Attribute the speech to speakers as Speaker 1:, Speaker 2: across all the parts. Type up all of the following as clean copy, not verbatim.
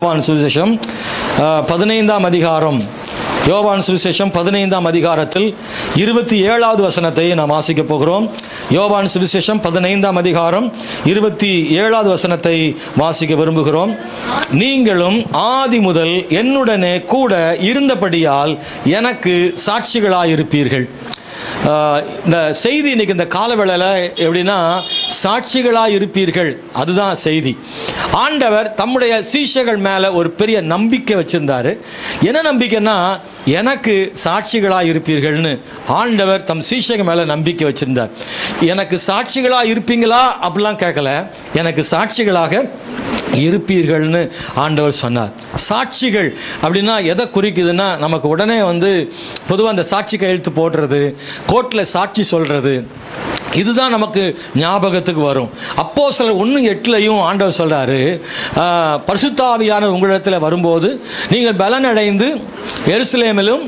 Speaker 1: யோவான் சுவிசேஷம் 15ஆம் அதிகாரம். யோவான் சுவிசேஷம் 15ஆம் அதிகாரத்தில் 27வது வசனத்தை நாம் வாசிக்கப் போகிறோம். யோவான் சுவிசேஷம் 15ஆம் அதிகாரம் 27வது வசனத்தை வாசிக்க விரும்புகிறோம். நீங்களும் ஆதி முதல் என்னுடனே கூட இருந்தபடியால் எனக்கு சாட்சிகளாயிருப்பீர்கள். இந்த செய்தி இன்னைக்கு இந்த காலவேளையில் எப்படின்னா, சாட்சிகளாக இருப்பீர்கள், அதுதான் செய்தி. ஆண்டவர் தம்முடைய சீஷர்கள் மேலே ஒரு பெரிய நம்பிக்கை வச்சிருந்தாரு. என்ன நம்பிக்கைன்னா, எனக்கு சாட்சிகளாக இருப்பீர்கள்னு ஆண்டவர் தம் சீஷர்கள் மேலே நம்பிக்கை வச்சிருந்தார். எனக்கு சாட்சிகளாக இருப்பீங்களா அப்படிலாம் கேட்கல, எனக்கு சாட்சிகளாக இருப்பீர்கள்னு ஆண்டவர் சொன்னார். சாட்சிகள் அப்படின்னா எதை குறிக்குதுன்னா, நமக்கு உடனே பொதுவாக அந்த சாட்சி கையெழுத்து போடுறது, கோர்ட்டில் சாட்சி சொல்கிறது, இதுதான் நமக்கு ஞாபகத்துக்கு வரும். அப்போஸ்தலர் 1:8 ஆண்டவர் சொல்றாரு, பரிசுத்த ஆவியானவர் உங்களிடத்தில் வரும்போது நீங்கள் பலனடைந்து எருசலேமிலும்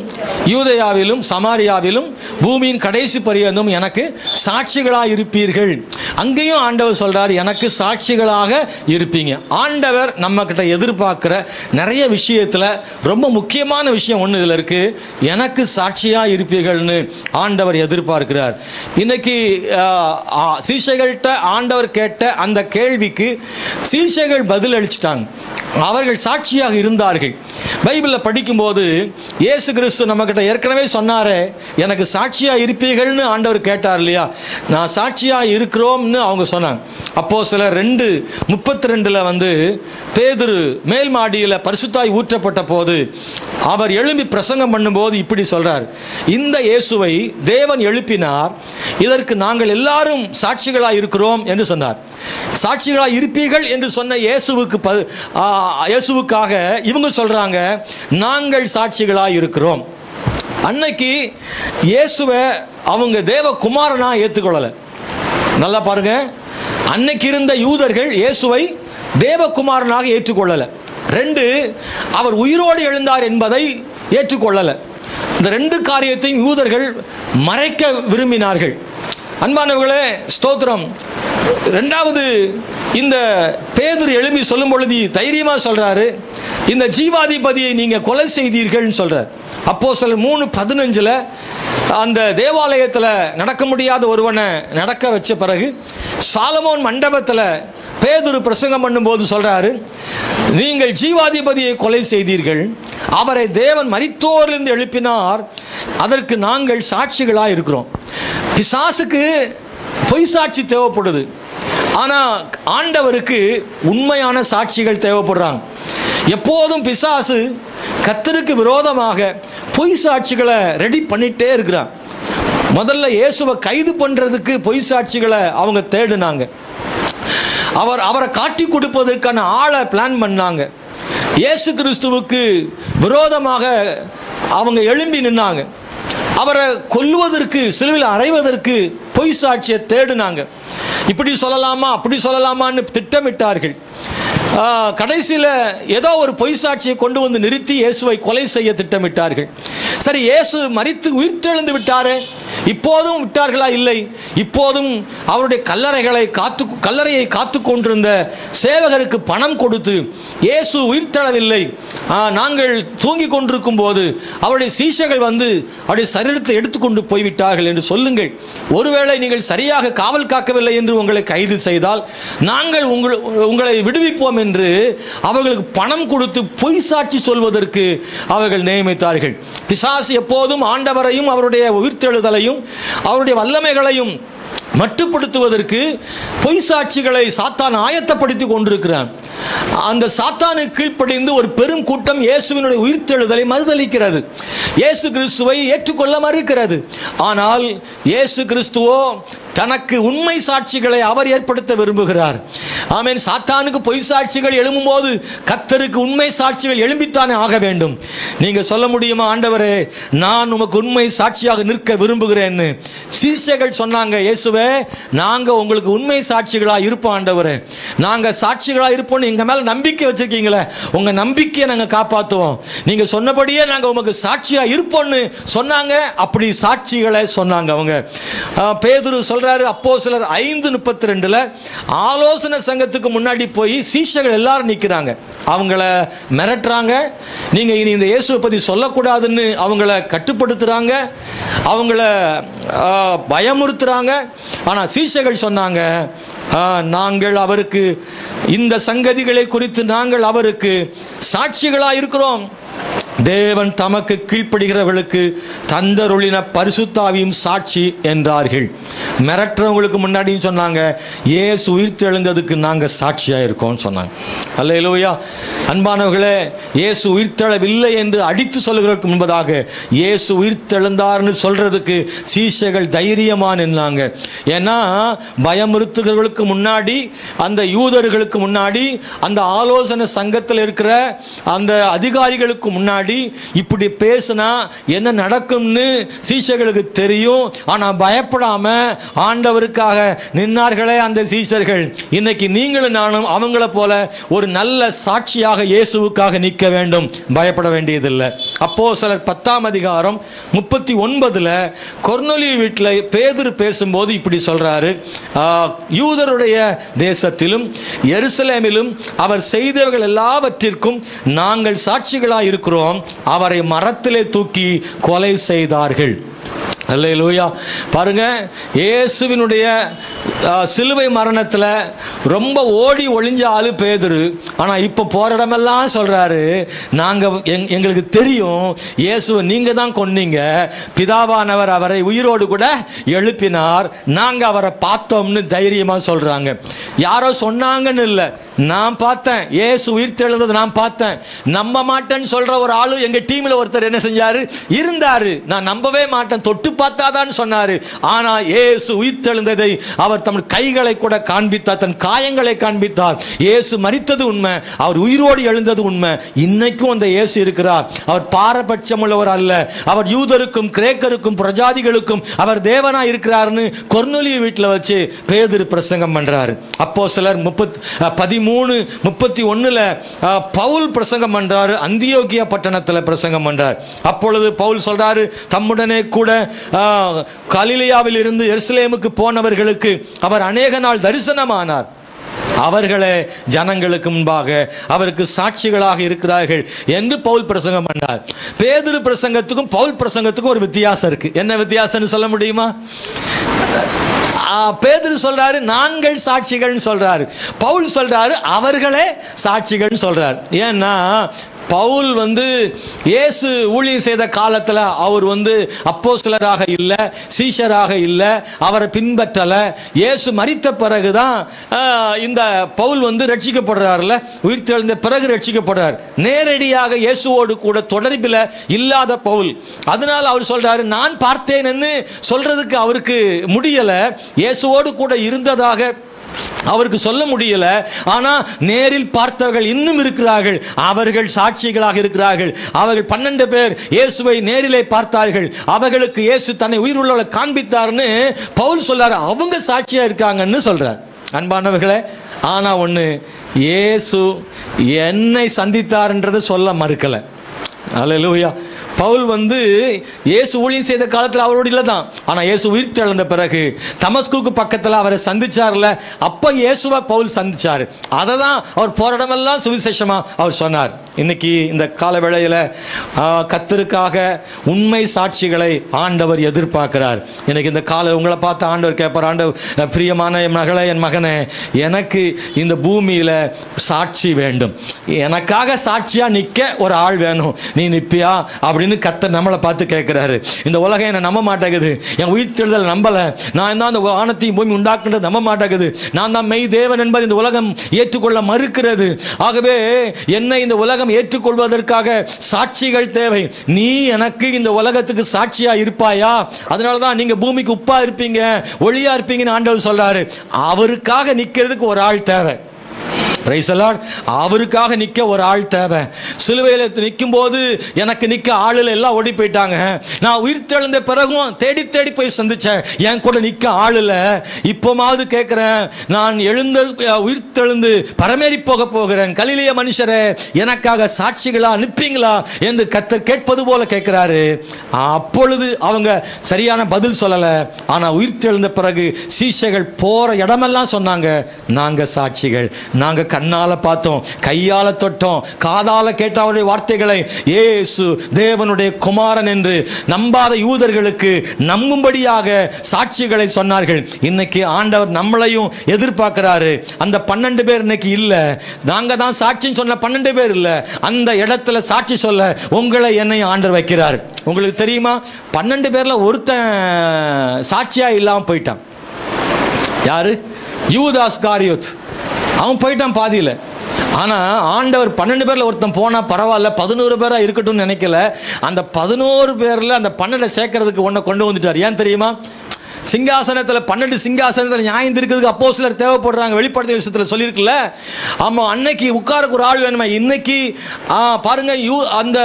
Speaker 1: யூதேயாவிலும் சமாரியாவிலும் பூமியின் கடைசி பரியந்தம் எனக்கு சாட்சிகளாக இருப்பீர்கள். அங்கேயும் ஆண்டவர் சொல்றாரு, எனக்கு சாட்சிகளாக இருப்பீங்க. ஆண்டவர் நம்ம கிட்ட எதிர்பார்க்கிற நிறைய விஷயத்துல ரொம்ப முக்கியமான விஷயம் ஒன்று இதில் இருக்கு, எனக்கு சாட்சியா இருப்பீர்கள்னு ஆண்டவர் எதிர்பார்க்கிறார். இன்னைக்கு சீஷைகள்கிட்ட ஆண்டவர் கேட்ட அந்த கேள்விக்கு சீஷைகள் பதில் அளிச்சிட்டாங்க. அவர்கள் சாட்சியாக இருந்தார்கள். பைபிளில் படிக்கும்போது இயேசு கிறிஸ்து நம்ம கிட்ட ஏற்கனவே சொன்னாரே, எனக்கு சாட்சியா இருப்பீர்கள்னு ஆண்டவர் கேட்டார் இல்லையா, நான் சாட்சியா இருக்கிறோம்னு அவங்க சொன்னாங்க. அப்போஸ்தலர் 2:32 பேதுரு மேல் மாடியில் பரிசுத்தாய் ஊற்றப்பட்ட போது அவர் எழும்பி பிரசங்கம் பண்ணும்போது இப்படி சொல்றார், இந்த இயேசுவை தேவன் எழுப்பினார், இதற்கு நாங்கள் எல்லாரும் சாட்சிகளாக இருக்கிறோம் என்று சொன்னார். சாட்சிகளாக இருப்பீர்கள் என்று சொன்ன இயேசுவுக்காக இவங்க சொல்றாங்க, நாங்கள் சாட்சிகளாக இருக்கிறோம். அன்னைக்கு இயேசுவை அவங்க தேவகுமாரனா ஏற்றுக்கொள்ளலை. நல்லா பாருங்க, அன்னைக்கு இருந்த யூதர்கள் இயேசுவை தேவகுமாரனாக ஏற்றுக்கொள்ளலை. 2, அவர் உயிரோடு எழுந்தார் என்பதை ஏற்றுக்கொள்ளலை. இந்த 2 காரியத்தையும் யூதர்கள் மறைக்க விரும்பினார்கள். அன்பானவர்களே, ஸ்தோத்திரம். 2வது, இந்த பேதுரு எழும்பி சொல்லும் பொழுது தைரியமாக சொல்றாரு, இந்த ஜீவாதிபதியை நீங்க கொலை செய்தீர்கள்னு சொல்றார். அப்போஸ்தலர் 3:15 அந்த தேவாலயத்தில் நடக்க முடியாத ஒருவனை நடக்க வச்ச பிறகு சாலமோன் மண்டபத்தில் பேதுரு பிரசங்கம் பண்ணும்போது சொல்றாரு, நீங்கள் ஜீவாதிபதியை கொலை செய்தீர்கள், அவரை தேவன் மரித்தோரிலிருந்து எழுப்பினார், அதற்கு நாங்கள் சாட்சிகளாக இருக்கிறோம். பிசாசுக்கு பொய் சாட்சி தேவைப்படுது, ஆனால் ஆண்டவருக்கு உண்மையான சாட்சிகள் தேவைப்படுறாங்க. எப்போதும் பிசாசு கர்த்தருக்கு விரோதமாக பொய் சாட்சிகளை ரெடி பண்ணிட்டே இருக்கிறான். முதல்ல இயேசுவை கைது பண்றதுக்கு பொய் சாட்சிகளை அவங்க தேடினாங்க. அவரை காட்டி கொடுப்பதற்கான ஆளை பிளான் பண்ணாங்க. இயேசு கிறிஸ்துவுக்கு விரோதமாக அவங்க எழும்பி நின்னாங்க. அவரை கொல்லுவதற்கு, சிலுவையில் அறைவதற்கு பொய் சாட்சியை தேடினாங்க. இப்படி சொல்லலாமா அப்படி சொல்லலாமான்னு திட்டமிட்டார்கள். கடைசியில் ஏதோ ஒரு பொய் சாட்சியை கொண்டு வந்து நிறுத்தி இயேசுவை கொலை செய்ய திட்டமிட்டார்கள். சரி, இயேசு மரித்து உயிர்த்தெழுந்து விட்டாரே, இப்போதும் விட்டார்களா? இல்லை. இப்போதும் அவருடைய கல்லறையை காத்து கொண்டிருந்த சேவகருக்கு பணம் கொடுத்து, இயேசு உயிர்த்தெழவில்லை, நாங்கள் தூங்கி கொண்டிருக்கும் போது அவருடைய சீஷர்கள் அவருடைய சரீரத்தை எடுத்துக்கொண்டு போய்விட்டார்கள் என்று சொல்லுங்கள். ஒருவேளை நீங்கள் சரியாக காவல் காக்கவில்லை என்று உங்களை கைது செய்தால் நாங்கள் உங்களை விடுவிப்போம் என்று அவர்களுக்கு பணம் கொடுத்து பொய் சாட்சி சொல்வதற்கு அவர்கள் நியமித்தார்கள். பிசாசு எப்போதும் ஆண்டவரையும் அவருடைய உயிர்த்தெழுதலையும் அவருடைய வல்லமைகளையும் மட்டுப்படுத்துவதற்கு பொய் சாட்சிகளை சாத்தான் ஆயத்தப்படுத்தி கொண்டிருக்கிறான். அந்த சாத்தானுக்கு கீழ்ப்படிந்து ஒரு பெரும் கூட்டம் இயேசுவினுடைய உயிர்த்தெழுதலை மறுதலிக்கிறது, இயேசு கிறிஸ்துவை ஏற்றுக்கொள்ள மறுக்கிறது. ஆனால் இயேசு கிறிஸ்துவோ தனக்கு உண்மை சாட்சிகளை அவர் ஏற்படுத்த விரும்புகிறார். ஆமென். சாத்தானுக்கு பொய் சாட்சிகள் எழும்பும் போது கர்த்தருக்கு உண்மை சாட்சிகள் எழும்பித்தானே ஆக வேண்டும். நீங்க சொல்ல முடியுமா, ஆண்டவரே நான் உமக்கு உண்மை சாட்சியாக நிற்க விரும்புகிறேன்னு? சீஷர்கள் சொன்னாங்க, இயேசுவே நாங்க உங்களுக்கு உண்மை சாட்சிகளாக இருப்போம் ஆண்டவரே, நாங்க சாட்சிகளாக இருப்போம்னு எங்க மேல நம்பிக்கை வச்சிருக்கீங்களே, உங்க நம்பிக்கையை நாங்க காப்பாற்றுவோம், நீங்க சொன்னபடியே நாங்க உமக்கு சாட்சியா இருப்போம்னு சொன்னாங்க. அப்படி சாட்சிகளை சொன்னாங்க அவங்க. பேதுரு சொல்றாரு, அப்போஸ்தலர் 5:32 ஆலோசனை சங்கத்துக்கு முன்னாடி போய் சீஷர்கள் எல்லாரும் நிற்கிறாங்க. அவங்கள மிரட்டுறாங்க, நீங்க இனி இந்த இயேசுவை பத்தி சொல்லக்கூடாதுன்னு அவங்கள கட்டுப்படுத்துறாங்க, அவங்கள பயமுறுத்துறாங்க. ஆனா சீஷர்கள் சொன்னாங்க, நாங்கள் அவருக்கு இந்த சங்கதிகளை குறித்து நாங்கள் அவருக்கு சாட்சிகளாக இருக்கிறோம். தேவன் தமக்கு கீழ்ப்படுகிறவர்களுக்கு தந்தருளின பரிசுத்தாவியும் சாட்சி என்றார்கள். மிரட்டுறவங்களுக்கு முன்னாடியும் சொன்னாங்க, இயேசு உயிர்த்தெழுந்ததுக்கு நாங்கள் சாட்சியாக இருக்கோம்னு சொன்னாங்க. அல்லேலூயா. அன்பானவர்களே, இயேசு உயிர்த்தெழவில்லை என்று அடித்து சொல்லுகிறதுக்கு முன்பதாக இயேசு உயிர்த்தெழுந்தார்னு சொல்றதுக்கு சீஷர்கள் தைரியமாக நின்னாங்க. ஏன்னா பயமுறுத்துகிறவர்களுக்கு முன்னாடி, அந்த யூதர்களுக்கு முன்னாடி, அந்த ஆலோசனை சங்கத்தில் இருக்கிற அந்த அதிகாரிகளுக்கு முன்னாடி இப்படி பேசினா என்ன நடக்கும்னு சீஷர்களுக்கு தெரியும். ஆனா பயப்படாம ஆண்டவருக்காக நின்னார்களே அந்த சீஷர்கள். இன்னைக்கு நீங்களும் நானும் அவங்கள போல ஒரு நல்ல சாட்சியாக இயேசுவுக்காக நிற்க வேண்டும், பயப்பட வேண்டியதில்லை. அப்போஸ்தலர் 10:39 கொர்நேலியு வீட்டில் பேதுரு பேசும்போது இப்படி சொல்றாரு, யூதருடைய தேசத்திலும் எருசலேமிலும் அவர் செய்தவர்கள் எல்லாவற்றிற்கும் நாங்கள் சாட்சிகளாக இருக்கிறோம். அவரை மரத்திலே தூக்கி கொலை செய்தார்கள். அல்லேலூயா. பாருங்க, இயேசுவினுடைய சிலுவை மரணத்தில் ரொம்ப ஓடி ஒளிஞ்ச ஆளு பேதுரு. ஆனால் இப்போ போகிற இடமெல்லாம் சொல்கிறாரு, நாங்கள் எங்களுக்கு தெரியும் இயேசுவை நீங்கள் தான் கொன்னீங்க, பிதாவானவர் அவரை உயிரோடு கூட எழுப்பினார், நாங்கள் அவரை பார்த்தோம்னு தைரியமாக சொல்கிறாங்க. யாரோ சொன்னாங்கன்னு இல்லை, நான் பார்த்தேன், இயேசு உயிர்த்தெழுந்தது நான் பார்த்தேன். நம்ப மாட்டேன்னு சொல்கிற ஒரு ஆளு எங்கள் டீமில் ஒருத்தர் என்ன செஞ்சார், இருந்தார். நான் நம்பவே மாட்டேன், தொட்டு பார்த்தாதான் சொன்னாரு. ஆனா இயேசு உயிர்த்தெழுந்ததை அவர் தம் கைகளை கூட காண்பித்தார், தன் காயங்களை காண்பித்தார். இயேசு மரித்தது உண்மை, அவர் உயிரோடு எழுந்தது உண்மை. இன்னைக்கும் அந்த இயேசு இருக்கிறார். அவர் பாரபட்சம் உள்ளவர் அல்ல, அவர் யூதருக்கும் கிரேக்கருக்கும் பிரஜாதிகளுக்கும் அவர் தேவனா இருக்கிறார்னு கொர்நேலியு வீட்டில் வச்சு பேதுரு பிரசங்கம் பண்றாரு. அப்போஸ்தலர் 13:31 பவுல் பிரசங்கம் பண்றாரு, அந்தியோகியா பட்டணத்தில் பிரசங்கம் பண்றார். அப்பொழுது பவுல் சொல்றாரு, தம்முடனே கூட கலிலேயாவில் இருந்து எருசலேமுக்கு போனவர்களுக்கு அவர் அநேக நாள் தரிசனமானார். அவர்களே ஜனங்களுக்கு முன்பாக அவருக்கு சாட்சிகளாக இருக்கிறார்கள் என்று பவுல் பிரசங்கம் பண்ணார். பேதுரு பிரசங்கத்துக்கும் பவுல் பிரசங்கத்துக்கும் ஒரு வித்தியாசம் இருக்கு. என்ன வித்தியாசம்னு சொல்ல முடியுமா? பேதுரு சொல்றாரு நாங்கள் சாட்சிகள் சொல்றாரு, பவுல் சொல்றாரு அவர்களே சாட்சிகள் சொல்றார். ஏன்னா பவுல் இயேசு ஊழியம் செய்த காலத்தில் அவர் அப்போஸ்தலராக இல்லை, சீஷராக இல்லை, அவரை பின்பற்றல. இயேசு மரித்த பிறகுதான் இந்த பவுல் ரட்சிக்கப்படுறாருல, உயிர்த்தெழுந்த பிறகு ரட்சிக்கப்படுறார். நேரடியாக இயேசுவோடு கூட தொடர்பில் இல்லாத பவுல். அதனால அவர் சொல்றாரு, நான் பார்த்தேன்னு சொல்றதுக்கு அவருக்கு முடியல, இயேசுவோடு கூட இருந்ததாக அவருக்கு சொல்ல முடியல. ஆனா நேரில் பார்த்தவர்கள் இன்னும் இருக்கிறார்கள், அவர்கள் சாட்சிகளாக இருக்கிறார்கள். அவர்கள் 12 பேர் இயேசுவை நேரிலே பார்த்தார்கள், அவர்களுக்கு இயேசு தன்னை உயிருள்ளவர்களை காண்பித்தார்னு பவுல் சொல்றாரு, அவங்க சாட்சியா இருக்காங்கன்னு சொல்றார். அன்பானவர்களே, ஆனா ஒண்ணு, இயேசு என்னை சந்தித்தார்ன்றதை சொல்ல மறுக்கல. அல்லேலூயா. பவுல் இயேசு ஊழியம் செய்த காலத்தில் அவரோடு இல்லை தான், ஆனால் இயேசு உயிர்த்தெழுந்த பிறகு தமஸ்குக்கு பக்கத்தில் அவரை சந்திச்சார்ல, அப்போ இயேசுவை பவுல் சந்திச்சார். அதை தான் அவர் போராடமெல்லாம் சுவிசேஷமாக அவர் சொன்னார். இன்னைக்கு இந்த கால வேளையில் கர்த்தருக்காக உண்மை சாட்சிகளை ஆண்டவர் எதிர்பார்க்கிறார். இன்னைக்கு இந்த கால உங்களை பார்த்து ஆண்டவர் கேட்பார், ஆண்டவர் பிரியமான என் மகளே, என் மகனே, எனக்கு இந்த பூமியில் சாட்சி வேண்டும், எனக்காக சாட்சியாக நிற்க ஒரு ஆள் வேணும், நீ நிற்பியா அப்படின்னு கர்த்தர் நம்மளை பார்த்து கேட்கிறாரு. இந்த உலகம் என்னை நம்ப மாட்டேங்குது, என் உயிர்த்தெழுதல் நம்பலை, நான் தான் இந்த வானத்தையும் பூமி உண்டாக்குன்றது நம்ப மாட்டேங்குது, நான் தான் மெய் தேவன் என்பது இந்த உலகம் ஏற்றுக்கொள்ள மறுக்கிறது. ஆகவே என்னை இந்த உலகம் ஏற்றுக்கொள்வதற்காக சாட்சிகள் தேவை. நீ எனக்கு இந்த உலகத்துக்கு சாட்சியா இருப்பாயா? அதனாலதான் நீங்க பூமிக்கு உப்பா இருப்பீங்க, ஒளியா இருப்பீங்கன்னு ஆண்டவர் சொல்றாரு. அவருக்காக நிக்கிறதுக்கு ஒரு ஆள் தேவை. Price the Lord. அவருக்காக நிற்க ஒரு ஆள் தேவை. சிலுவையில் நிற்கும் போது எனக்கு நிற்க ஆளுல எல்லாம் ஓடி போயிட்டாங்க. நான் உயிர் தெழுந்த பிறகும் தேடி தேடி போய் சந்திச்சேன், என் கூட நிற்க ஆளுல. இப்போமாவது கேட்கிறேன், நான் உயிர் தெழுந்து பரமேறி போக போகிறேன், கலிலேய மனுஷரே எனக்காக சாட்சிகளா நிற்பீங்களா என்று கர்த்தர் கேட்பது போல கேட்கிறாரு. அப்பொழுது அவங்க சரியான பதில் சொல்லல. ஆனா உயிர் தெழுந்த பிறகு சீஷைகள் போற இடமெல்லாம் சொன்னாங்க, நாங்க சாட்சிகள், நாங்க கண்ணால பார்த்தோம், கையால தொட்டோம், காதால கேட்ட அவருடைய வார்த்தைகளை இயேசு தேவனுடைய குமாரன் என்று நம்பாத யூதர்களுக்கு நம்பும்படியாக சாட்சிகளை சொன்னார்கள். இன்னைக்கு ஆண்டவர் நம்மளையும் எதிர்பார்க்கிறாரு. அந்த 12 பேர் இன்னைக்கு இல்ல, நாங்க தான் சாட்சி சொன்ன 12 பேர் இல்ல, அந்த இடத்துல சாட்சி சொல்ல உங்களை என்னையும் ஆண்டவர் வைக்கிறார். உங்களுக்கு தெரியுமா, 12 பேர்ல ஒருத்தன் சாட்சியா இல்லாம போயிட்டான். யாரு? யூதாஸ் காரியோத். அவன் போயிட்டான் பாதியில். ஆனால் ஆண்டவர் 12 பேரில் ஒருத்தன் போனால் பரவாயில்ல, 11 பேராக இருக்கட்டும்னு நினைக்கல. அந்த 11 பேரில் அந்த 12 சேர்க்கறதுக்கு ஒன்றை கொண்டு வந்துட்டார். ஏன் தெரியுமா? சிங்காசனத்தில் 12 சிங்காசனத்தில் நியாயம் இருக்கிறதுக்கு அப்போஸ்தலர் தேவைப்படுறாங்க. வெளிப்படுத்தின விஷயத்தில் சொல்லியிருக்குல்ல. ஆமாம், அன்னைக்கு உட்காருக்கு ஒரு ஆள் வேணுமா? இன்னைக்கு பாருங்க, அந்த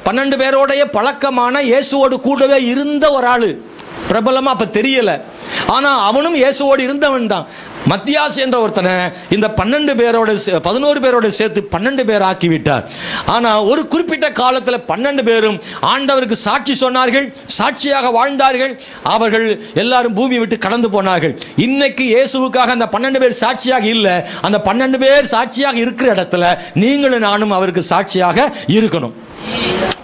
Speaker 1: 12 பேரோடைய பழக்கமான இயேசுவோடு கூடவே இருந்த ஒரு ஆள் பிரபலமாக அப்போ தெரியலை. ஆனால் அவனும் இயேசுவோடு இருந்தவன் தான். மத்தியாஸ் என்ற ஒருத்தனை இந்த 11 பேரோட சேர்த்து 12 பேர் ஆக்கிவிட்டார். ஆனால் ஒரு குறிப்பிட்ட காலத்தில் 12 பேரும் ஆண்டவருக்கு சாட்சி சொன்னார்கள், சாட்சியாக வாழ்ந்தார்கள். அவர்கள் எல்லாரும் பூமி விட்டு கடந்து போனார்கள். இன்னைக்கு இயேசுவுக்காக அந்த 12 பேர் சாட்சியாக இல்லை, அந்த 12 பேர் சாட்சியாக இருக்கிற இடத்துல நீங்களும் நானும் அவருக்கு சாட்சியாக இருக்கணும்.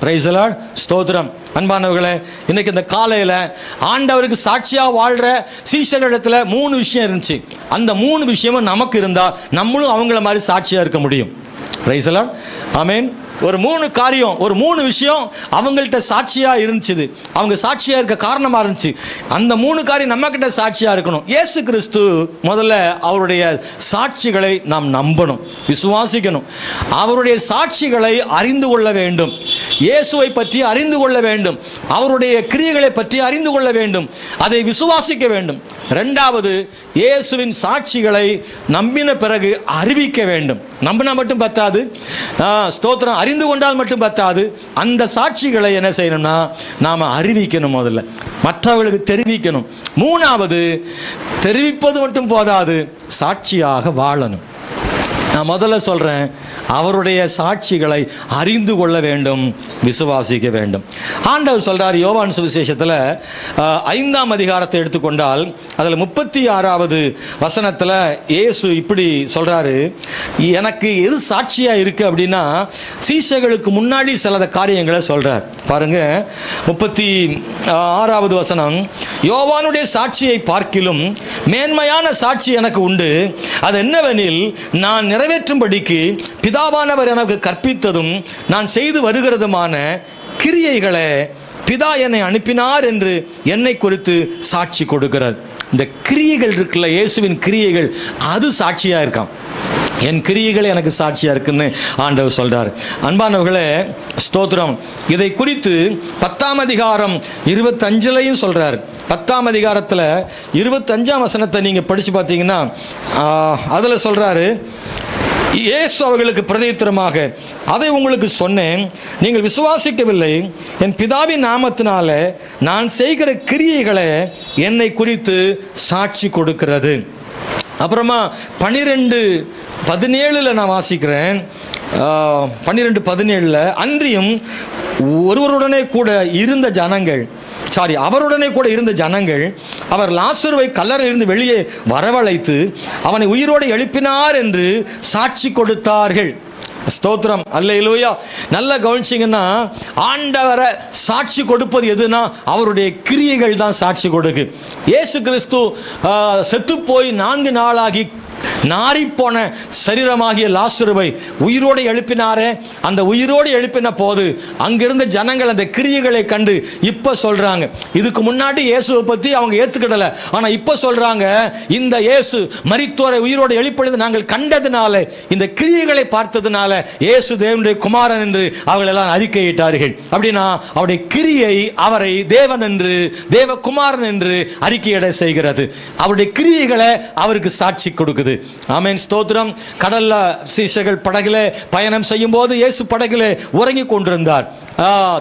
Speaker 1: Price the Lord. ஸ்தோத்திரம். அன்பானவர்களே, இன்னைக்கு இந்த காலையில் ஆண்டவருக்கு சாட்சியாக வாழ்கிற சீஷர்களிடத்தில் 3 விஷயம் இருந்துச்சு. அந்த 3 விஷயமும் நமக்கு இருந்தால் நம்மளும் அவங்கள மாதிரி சாட்சியாக இருக்க முடியும். Praise the Lord. ஆமென். ஒரு 3 காரியம், ஒரு 3 விஷயம் அவங்கள்ட்ட சாட்சியாக இருந்துச்சு. அவங்க சாட்சியாக இருக்க காரணமாக இருந்துச்சு. அந்த 3 காரியம் நம்ம கிட்ட சாட்சியாக இருக்கணும். இயேசு கிறிஸ்து முதல்ல அவருடைய சாட்சிகளை நாம் நம்பணும், விசுவாசிக்கணும். அவருடைய சாட்சிகளை அறிந்து கொள்ள வேண்டும். இயேசுவை பற்றி அறிந்து கொள்ள வேண்டும். அவருடைய கிரியைகளை பற்றி அறிந்து கொள்ள வேண்டும். அதை விசுவாசிக்க வேண்டும். 2வது, இயேசுவின் சாட்சிகளை நம்பின பிறகு அறிவிக்க வேண்டும். நம்பினா மட்டும் பத்தாது, ஸ்தோத்திரம், அறிந்து கொண்டால் மட்டும் பத்தாது. அந்த சாட்சிகளை என்ன செய்யணும்னா நாம் அறிவிக்கணும். முதல்ல மற்றவர்களுக்கு தெரிவிக்கணும். 3வது, தெரிவிப்பது மட்டும் போதாது, சாட்சியாக வாழணும். நான் முதல்ல சொல்கிறேன், அவருடைய சாட்சிகளை அறிந்து கொள்ள வேண்டும், விசுவாசிக்க வேண்டும். ஆண்டவர் சொல்கிறார் யோவான் சுவிசேஷத்தில் 5ஆம் அதிகாரத்தை எடுத்துக்கொண்டால் அதில் 36வது வசனத்தில் இயேசு இப்படி சொல்கிறாரு, எனக்கு எது சாட்சியாக இருக்குது அப்படின்னா சீஷர்களுக்கு முன்னாடி சில காரியங்களை சொல்கிறார். பாருங்க, 36வது வசனம், யோவானுடைய சாட்சியை பார்க்கிலும் மேன்மையான சாட்சி எனக்கு உண்டு. அது என்னவெனில், நான் நிறைவேற்றும்படிக்கு பிதாவானவர் எனக்கு கற்பித்ததும் நான் செய்து வருகிறதுமான கிரியைகளை பிதா என்னை அனுப்பினார் என்று என்னை குறித்து சாட்சி கொடுக்கிறார். இந்த கிரியைகள் இருக்குல்ல, இயேசுவின் கிரியைகள், அது சாட்சியா இருக்கான். என் கிரியைகள் எனக்கு சாட்சியா இருக்குன்னு ஆண்டவர் சொல்றார். அன்பானவர்களே, ஸ்தோத்திரம். இதை குறித்து 10ஆம் அதிகாரம் 25லையும் சொல்றார். 10ஆம் அதிகாரத்தில் 25ஆம் வசனத்தை நீங்க படிச்சு பார்த்தீங்கன்னா அதுல சொல்றாரு, இயேசு அவர்களுக்கு பிரதியுத்தரமாக, அதை உங்களுக்கு சொன்னேன், நீங்கள் விசுவாசிக்கவில்லை. என் பிதாவின் நாமத்தினால நான் செய்கிற கிரியைகளை என்னை குறித்து சாட்சி கொடுக்கிறது. அப்புறமா 12:17 நான் வாசிக்கிறேன். 12:17 அன்றியும் அவருடனே கூட இருந்த ஜனங்கள் அவர் லாசருவை கல்லறையிலிருந்து வெளியே வரவழைத்து அவனை உயிரோடு எழுப்பினார் என்று சாட்சி கொடுத்தார்கள். ஸ்தோத்திரம், அல்லேலூயா. நல்ல கவனிச்சிங்கன்னா, ஆண்டவரை சாட்சி கொடுப்பது எதுனா அவருடைய கிரியைகள் தான் சாட்சி கொடுக்கு. இயேசு கிறிஸ்து செத்து போய் 4 நாளாகி நாரிப்போன சரீரமாகிய லாசருவை உயிரோடு எழுப்பினாரே, அந்த உயிரோடு எழுப்பின போது அங்கிருந்த ஜனங்கள் அந்த கிரியைகளை கண்டு இப்ப சொல்றாங்க, இதுக்கு முன்னாடி இயேசுவை பத்தி அவங்க ஏத்துக்கிடல, ஆனா இப்ப சொல்றாங்க, இந்த இயேசு மரித்தோரை உயிரோடு எழுப்பினது நாங்கள் கண்டதுனால, இந்த கிரியைகளை பார்த்ததுனால இயேசு தேவனுடைய குமாரன் என்று அவர்கள் எல்லாம் அறிக்கையிட்டார்கள். அப்படின்னா அவருடைய கிரியை அவரை தேவன் என்று, தேவகுமாரன் என்று அறிக்கையிட செய்கிறது. அவருடைய கிரியைகளை அவருக்கு சாட்சி கொடுக்குது. ஆமென், ஸ்தோத்திரம். கடல்ல சீஷர்கள் படகிலே பயணம் செய்யும் போது இயேசு படகிலே உறங்கி கொண்டிருந்தார்.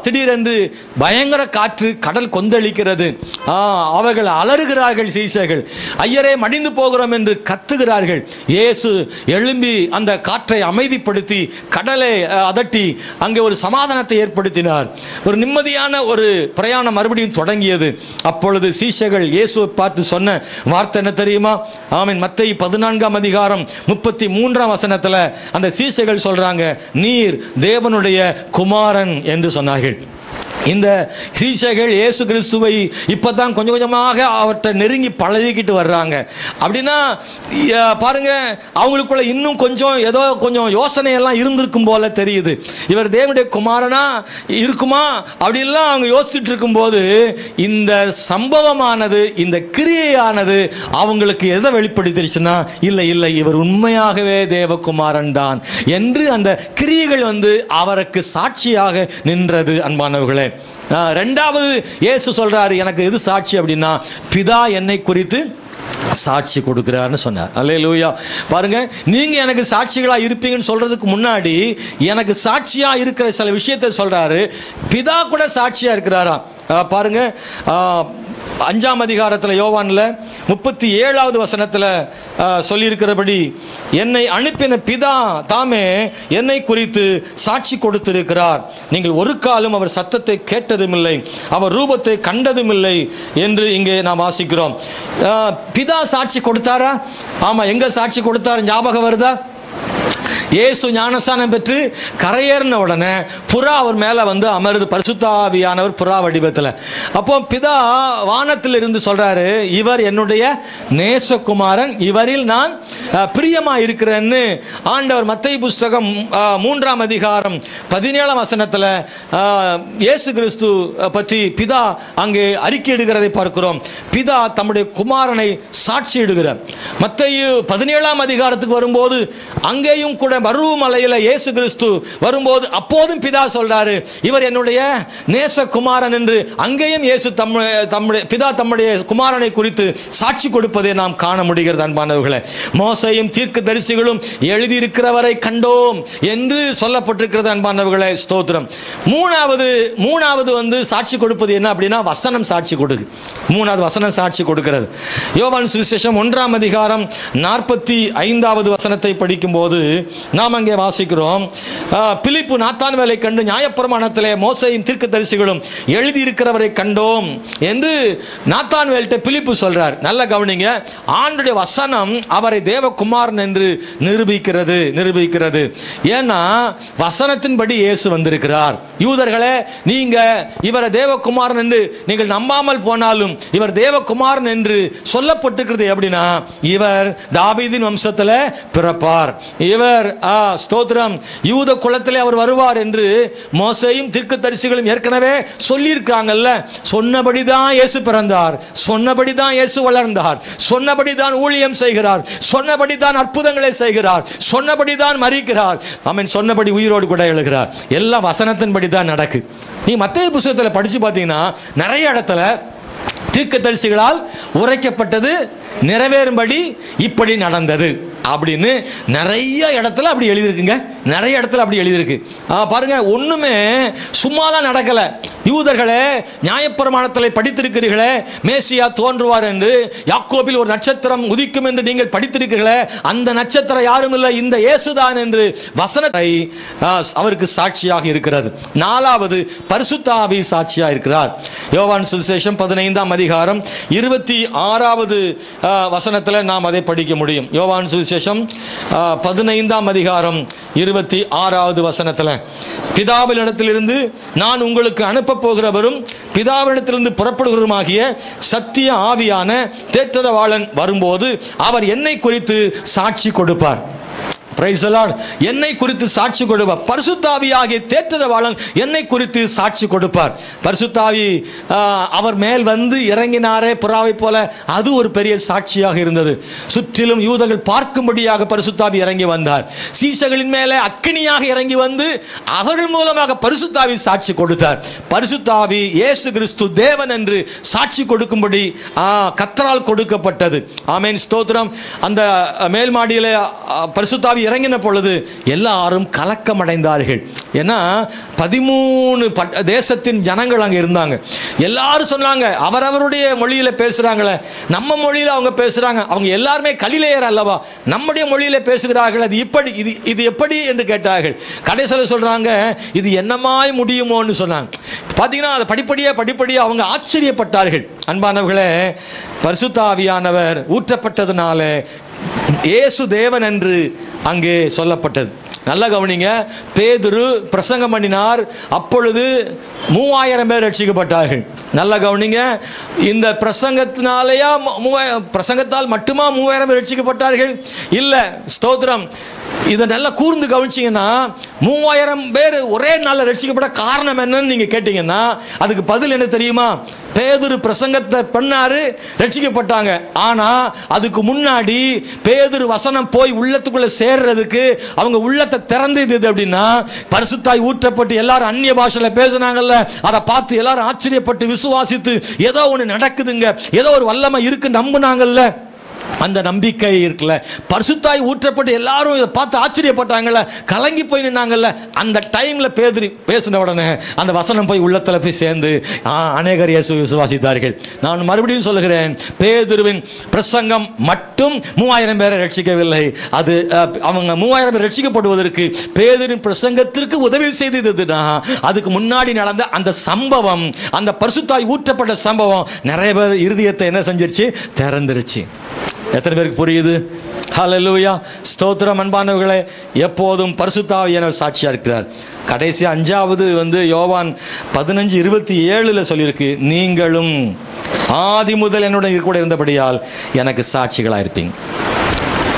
Speaker 1: திடீரென்று பயங்கர காற்று, கடல் கொந்தளிக்கிறது. அவர்கள் அலறுகிறார்கள். சீஷர்கள் ஐயரே மடிந்து போகிறோம் என்று கத்துகிறார்கள். இயேசு எழும்பி அந்த காற்றை அமைதிப்படுத்தி கடலை அதட்டி அங்கே ஒரு சமாதானத்தை ஏற்படுத்தினார். ஒரு நிம்மதியான ஒரு பிரயாணம் மறுபடியும் தொடங்கியது. அப்பொழுது சீஷர்கள் இயேசுவை பார்த்து சொன்ன வார்த்தை என்ன தெரியுமா? ஆமென். மத்தேயு 14ஆம் அதிகாரம் 33ஆம் வசனத்தில் அந்த சீஷர்கள் சொல்றாங்க, நீர் தேவனுடைய குமாரன் என்று சொன்னார்கள். இந்த சீஷர்கள் இயேசு கிறிஸ்துவை இப்பதான் கொஞ்சம் கொஞ்சமாக அவர்கிட்ட நெருங்கி பழகிக்கிட்டு வர்றாங்க. அப்படின்னா பாருங்க, அவங்களுக்குள்ள இன்னும் கொஞ்சம் யோசனையெல்லாம் இருந்திருக்கும் போல தெரியுது. இவர் தேவனுடைய குமாரனா இருக்குமா அப்படின்லாம் அவங்க யோசிச்சுட்டு இருக்கும்போது இந்த சம்பவமானது, இந்த கிரியையானது அவங்களுக்கு எதை வெளிப்படுத்திருச்சுன்னா, இல்லை இவர் உண்மையாகவே தேவகுமாரன் தான் என்று அந்த கிரியைகள் அவருக்கு சாட்சியாக நின்றது. அன்பானவர்களே, ரெண்டாவது இயேசு சொல்றாரு, எனக்கு எது சாட்சி அப்படின்னா, பிதா என்னை குறித்து சாட்சி கொடுக்கிறார்னு சொன்னார். அல்லேலூயா. பாருங்க, நீங்க எனக்கு சாட்சிகளா இருப்பீங்கன்னு சொல்றதுக்கு முன்னாடி எனக்கு சாட்சியா இருக்கிற சில விஷயத்தை சொல்றாரு. பிதா கூட சாட்சியா இருக்கிறாரா பாருங்க. 5ஆம் அதிகாரத்தில் யோவான்ல 37வது வசனத்தில் சொல்லியிருக்கிறபடி, என்னை அனுப்பின பிதா தாமே என்னை குறித்து சாட்சி கொடுத்திருக்கிறார். நீங்கள் ஒரு காலம் அவர் சத்தத்தை கேட்டதும் இல்லை, அவர் ரூபத்தை கண்டதும் இல்லை என்று இங்கே நாம் வாசிக்கிறோம். பிதா சாட்சி கொடுத்தாரா? ஆமா. எங்க சாட்சி கொடுத்தாரு ஞாபகம் வருதா? இயேசு ஞானஸ்நானம் பெற்று கரையேறின உடனே புறா அவர் மேல அமருது, பரிசுத்த ஆவியானவர் புறா வடிவத்தில். அப்போ பிதா வானத்தில் இருந்து சொல்றாரு, இவர் என்னுடைய நேசகுமாரன், இவரில் நான் பிரியமா இருக்கிறேன்னு ஆண்டவர் மத்தேயு புஸ்தகம் 3ஆம் அதிகாரம் 17ஆம் வசனத்தில் இயேசு கிறிஸ்து பற்றி பிதா அங்கே அறிக்கையிடுகிறதை பார்க்கிறோம். பிதா தம்முடைய குமாரனை சாட்சியிடுகிறார். மத்தேயு 17ஆம் அதிகாரத்துக்கு வரும்போது அங்கேயும் கூட மருவமலையில் இயேசு கிறிஸ்து வரும்போது அப்போதும் பிதா சொல்றாரு, இவர் என்னுடைய நேசகுமாரன் என்று. அங்கேயும் இயேசு பிதா தம்முடைய குமாரனை குறித்து சாட்சி கொடுப்பதை நாம் காண முடிகிறது. அன்பானவர்களே, மோசேயும் தீர்க்கதரிசிகளும் எழுதியிருக்கிறவரை கண்டோம் என்று சொல்லப்பட்டிருக்கிறது. அன்பானவர்களே, ஸ்தோத்திரம். மூணாவது சாட்சி கொடுப்பது என்ன அப்படின்னா, வசனம் சாட்சி கொடுக்கு. மூணாவது வசனம் சாட்சி கொடுக்கிறது. யோவான் சுவிசேஷம் 1ஆம் அதிகாரம் 45வது வசனத்தை படிக்கும் போது நாம் அங்கே வாசிக்கிறோம், பிலிப்பு நாத்தான்வேலை கண்டு நியாயப்பிரமாணத்திலே மோசேயும் தீர்க்கதரிசிகளும் எழுதியிருக்கிறவரை கண்டோம் என்று நாத்தான்வேல்ட்ட பிலிப்பு சொல்றார். நல்ல கவனிங்க, ஆண்டுடைய வசனம் அவரை தேவகுமாரன் என்று நிரூபிக்கிறது. ஏன்னா வசனத்தின்படி இயேசு வந்திருக்கிறார். யூதர்களே, நீங்க இவரை தேவகுமாரன் என்று நீங்கள் நம்பாமல் போனாலும் இவர் தேவகுமாரன் என்று சொல்லப்பட்டிருக்கிறது. எப்படின்னா, இவர் தாவீதின் வம்சத்தில் பிறப்பார், இவர் ஸ்தோத்திரம் யூத குலத்திலே அவர் வருவார் என்று மோசேயும் தீர்க்கதரிசிகளும் ஏற்கனவே சொல்லியிருக்காங்கல்ல. சொன்னபடிதான் இயேசு பிறந்தார், சொன்னபடிதான் இயேசு வளர்ந்தார், சொன்னபடிதான் ஊழியம் செய்கிறார், சொன்னபடிதான் அற்புதங்களை செய்கிறார், சொன்னபடிதான் மரிக்கிறார், ஆமென், சொன்னபடி உயிரோடு கூட எழுகிறார். எல்லாம் வசனத்தின்படி தான் நடக்கு. நீ மத்தேயு புத்தகத்தில் படிச்சு பார்த்தீங்கன்னா நிறைய இடத்துல தீர்க்கதரிசிகளால் உரைக்கப்பட்டது நிறைவேறும்படி இப்படி நடந்தது அப்படின்னு நிறைய இடத்துல அப்படி எழுதியிருக்குங்க. நிறைய இடத்துல அப்படி எழுதியிருக்கு. பாருங்க, ஒண்ணுமே சும்மாலாம் நடக்கல. யூதர்களே, நியாயப்பிரமாணத்தில் படித்திருக்கிறீர்களே, மேசியா தோன்றுவார் என்று, யாக்கோபில் ஒரு நட்சத்திரம் உதிக்கும் என்று நீங்கள் படித்திருக்கிறீர்களே, அந்த நட்சத்திரம் யாரும் இல்லை, இந்த இயேசுதான் என்று வசனத்தை அவருக்கு சாட்சியாக இருக்கிறது. நாலாவது பரிசுத்த ஆவி சாட்சியாக இருக்கிறார். யோவான் சுவிசேஷம் 15ஆம் அதிகாரம் 26வது வசனத்தில் நாம் அதை படிக்க முடியும். யோவான் சுவிசேஷம் 15ஆம் அதிகாரம் 26வது வசனத்தில், பிதாவினிடத்திலிருந்து நான் உங்களுக்கு அனுப்ப போகிறவரும் பிதாவினிடத்திலிருந்து புறப்படுகிறவருமாகிய சத்திய ஆவியான தேற்றரவாளன் வரும்போது அவர் என்னை குறித்து சாட்சி கொடுப்பார். Price the Lord. என்னை குறித்து சாட்சி கொடுப்பார். பரிசுத்த ஆவியாகிய தேற்றரவாளன் என்னை குறித்து சாட்சி கொடுப்பார். பரிசுத்த ஆவி அவர் மேல் வந்து இறங்கினாரே புறாவை போல, அது ஒரு பெரிய சாட்சியாக இருந்தது. சுற்றிலும் யூதர்கள் பார்க்கும்படியாக பரிசுத்த ஆவி இறங்கி வந்தார். சீஷர்களின் மேலே அக்கினியாக இறங்கி வந்து அவர்கள் மூலமாக பரிசுத்த ஆவி சாட்சி கொடுத்தார். பரிசுத்த ஆவி இயேசு கிறிஸ்து தேவன் என்று சாட்சி கொடுக்கும்படி கர்த்தரால் கொடுக்கப்பட்டது. ஆமென், ஸ்தோத்திரம். அந்த மேல் மாடியிலே பரிசுத்த ஆவி இறங்கின பொழுது எல்லாரும் கலக்கம் அடைந்தார்கள். ஏன்னா 13 தேசத்தின் ஜனங்கள் அங்கே இருந்தாங்க. எல்லாரும் சொன்னாங்க, அவரவருடைய மொழியில பேசுறாங்களே, நம்ம மொழியில அவங்க பேசுறாங்க, அவங்க எல்லாருமே கலிலேயர் அல்லவா, நம்முடைய மொழியில பேசுகிறார்கள், அது இப்படி இது எப்படி என்று கேட்டார்கள். கடைசியில் சொல்றாங்க, இது என்னமாய் முடியுமோன்னு சொன்னாங்க. பார்த்தீங்கன்னா அது படிப்படியாக அவங்க ஆச்சரியப்பட்டார்கள். அன்பானவர்களே, பரிசுத்த ஆவியானவர் ஊற்றப்பட்டதுனால இயேசு தேவன் என்று அங்கே சொல்லப்பட்டது. நல்ல கவனிங்க, பேதுரு பிரசங்கம் பண்ணினார், அப்பொழுது 3000 பேர் ரட்சிக்கப்பட்டார்கள். நல்ல கவனிங்க, இந்த பிரசங்கத்தால் மட்டுமா 3000 பேர் ரட்சிக்கப்பட்டார்கள்? இல்லை, ஸ்தோத்திரம். இதை நல்லா கூர்ந்து கவனிச்சிங்கன்னா 3000 பேர் ஒரே நாளில் ரட்சிக்கப்பட்ட காரணம் என்னன்னு நீங்கள் கேட்டீங்கன்னா அதுக்கு பதில் என்ன தெரியுமா? பேதுரு பிரசங்கத்தை பண்ணாரு, ரட்சிக்கப்பட்டாங்க. ஆனால் அதுக்கு முன்னாடி பேதுரு வசனம் போய் உள்ளத்துக்குள்ளே சேர்றதுக்கு அவங்க உள்ளத்தை திறந்தது அப்படின்னா, பரிசுத்தாய் ஊற்றப்பட்டு எல்லாரும் அந்நிய பாஷையில் பேசினாங்கல்ல, அதை பார்த்து எல்லாரும் ஆச்சரியப்பட்டு விசுவாசித்து ஏதோ ஒன்று நடக்குதுங்க, ஏதோ ஒரு வல்லமை இருக்கு நம்பினாங்கல்ல, அந்த நம்பிக்கை இருக்குல்ல. பரிசுத்தாய் ஊற்றப்பட்டு எல்லாரும் இதை பார்த்து ஆச்சரியப்பட்டாங்கல்ல, கலங்கி போய் நின்னாங்கல்ல, அந்த டைம்ல பேதுரு பேசின உடனே அந்த வசனம் போய் உள்ளத்துல போய் சேர்ந்து அநேகர் இயேசு விசுவாசித்தார்கள். நான் மறுபடியும் சொல்லுகிறேன், பேதுருவின் பிரசங்கம் மட்டும் 3000 பேரை ரட்சிக்கவில்லை. அது அவங்க 3000 பேர் ரட்சிக்கப்படுவதற்கு பேதுருவின் பிரசங்கத்திற்கு உதவி செய்ததுன்னா, அதுக்கு முன்னாடி நடந்த அந்த சம்பவம், அந்த பரிசுத்தாய் ஊற்றப்பட்ட சம்பவம் நிறைய பேர் இருதயத்தை என்ன செஞ்சிருச்சு? திறந்துருச்சு. எத்தனை பேருக்கு புரியுது? ஹல்லேலூயா, ஸ்தோத்திரம். அன்பானவர்களே, எப்போதும் பரிசுத்த ஆவியானவர் சாட்சியா இருக்கிறார். கடைசி 5வது யோவான் 15:27 சொல்லியிருக்கு, நீங்களும் ஆதி முதல் என்னுடன் கூட இருந்தபடியால் எனக்கு சாட்சிகளா இருப்பீங்க.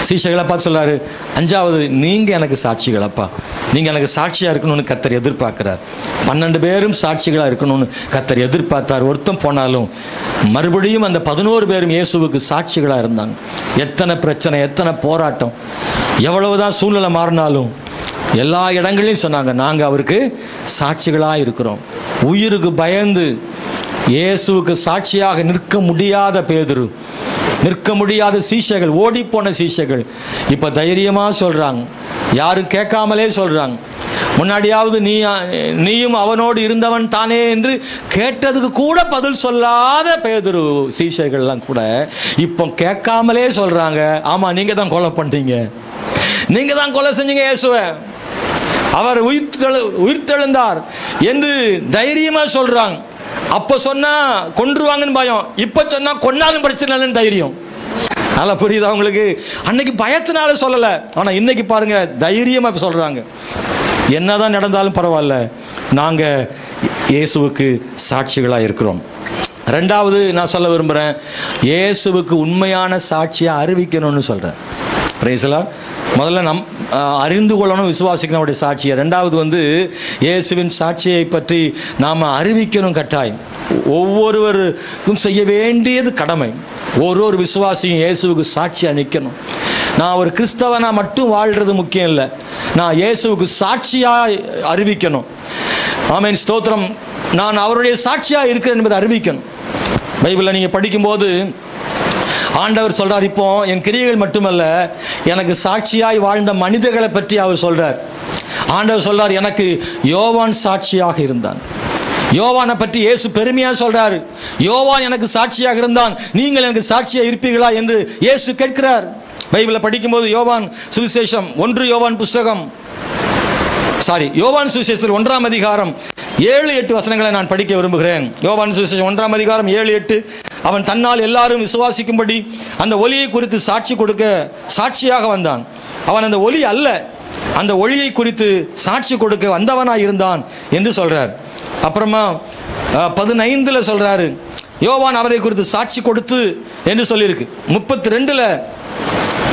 Speaker 1: சீஷர்களை பார்த்து சொல்றாரு, 5வது நீங்க எனக்கு சாட்சிகளப்பா, நீங்க எனக்கு சாட்சியா இருக்கணும்னு கர்த்தர் எதிர்பார்க்கிறார். 12 பேரும் சாட்சிகளா இருக்கணும்னு கர்த்தர் எதிர்பார்த்தார். ஒருத்தம் போனாலும் மறுபடியும் அந்த 11 பேரும் இயேசுவுக்கு சாட்சிகளா இருந்தாங்க. எத்தனை பிரச்சனை, எத்தனை போராட்டம், எவ்வளவுதான் சூழ்நிலை மாறினாலும் எல்லா இடங்களையும் சொன்னாங்க, நாங்க அவருக்கு சாட்சிகளா இருக்கிறோம். உயிருக்கு பயந்து இயேசுவுக்கு சாட்சியாக நிற்க முடியாத பேதுரு, நிற்க முடியாத சீஷர்கள், ஓடி போன சீஷர்கள் இப்ப தைரியமா சொல்றாங்க, யாரும் கேட்காமலே சொல்றாங்க. முன்னாடியாவது நீயும் அவனோடு இருந்தவன் தானே என்று கேட்டதுக்கு கூட பதில் சொல்லாத பேதுரு சீஷர்கள்லாம் கூட இப்போ கேட்காமலே சொல்றாங்க, ஆமா நீங்க தான் கொலை பண்ணீங்க, நீங்க தான் கொலை செஞ்சீங்க இயேசுவை, அவர் உயிர்த்தெழுந்தார் என்று தைரியமா சொல்றாங்க. அப்ப சொன்னா கொன்றுவாங்கன்னு பயம், இப்ப சொன்னா கொன்னாலும் பிரச்சனை தைரியம். நல்லா புரியுதா உங்களுக்கு? அன்னைக்கு பயத்தினால சொல்லல, ஆனா இன்னைக்கு பாருங்க தைரியமா சொல்றாங்க, என்னதான் நடந்தாலும் பரவாயில்ல, நாங்க இயேசுவுக்கு சாட்சிகளா இருக்கிறோம். 2வது நான் சொல்ல விரும்புறேன், இயேசுவுக்கு உண்மையான சாட்சியா அறிவிக்கணும்னு சொல்றேன். Price the Lord. முதல்ல அறிந்து கொள்ளணும், விசுவாசிக்கணும் அவருடைய சாட்சியை. 2வது இயேசுவின் சாட்சியை பற்றி நாம் அறிவிக்கணும் கட்டாயம். ஒவ்வொருவருக்கும் செய்ய வேண்டியது கடமை. ஒரு விசுவாசியும் இயேசுவுக்கு சாட்சியாக நிற்கணும். நான் ஒரு கிறிஸ்தவனா மட்டும் வாழ்றது முக்கியம் இல்லை, நான் இயேசுவுக்கு சாட்சியாக அறிவிக்கணும். ஆமென், ஸ்தோத்திரம். நான் அவருடைய சாட்சியாக இருக்கிறேன் என்பதை அறிவிக்கணும். பைபிளில் நீங்கள் படிக்கும்போது ஆண்டவர் சொல்றார், இப்போ என் கிரியைகள் மட்டுமல்ல, எனக்கு சாட்சியாய் வாழ்ந்த மனிதர்களை பற்றி அவர் சொல்றார். ஆண்டவர் சொல்றார், எனக்கு யோவான் சாட்சியாக இருந்தான். யோவானை பற்றி இயேசு பெருமையா சொல்றாரு, யோவான் எனக்கு சாட்சியாக இருந்தான், நீங்கள் எனக்கு சாட்சியாக இருப்பீர்களா என்று இயேசு கேட்கிறார். பைபிளை படிக்கும்போது யோவான் சுவிசேஷம் 1 யோவான் புஸ்தகம் யோவான் சுவிசேஷத்தில் 1ஆம் அதிகாரம் 7-8 வசனங்களை நான் படிக்க விரும்புகிறேன். யோவான் சுவிசேஷம் 1ஆம் அதிகாரம் 7-8. அவன் தன்னால் எல்லாரும் விசுவாசிக்கும்படி அந்த ஒளியை குறித்து சாட்சி கொடுக்க சாட்சியாக வந்தான். அவன் அந்த ஒளி அல்ல, அந்த ஒளியை குறித்து சாட்சி கொடுக்க வந்தவனாய் இருந்தான் என்று சொல்றார். அப்புறமா 15 சொல்றாரு, யோவான் அவரை குறித்து சாட்சி கொடுத்து என்று சொல்லியிருக்கு. 32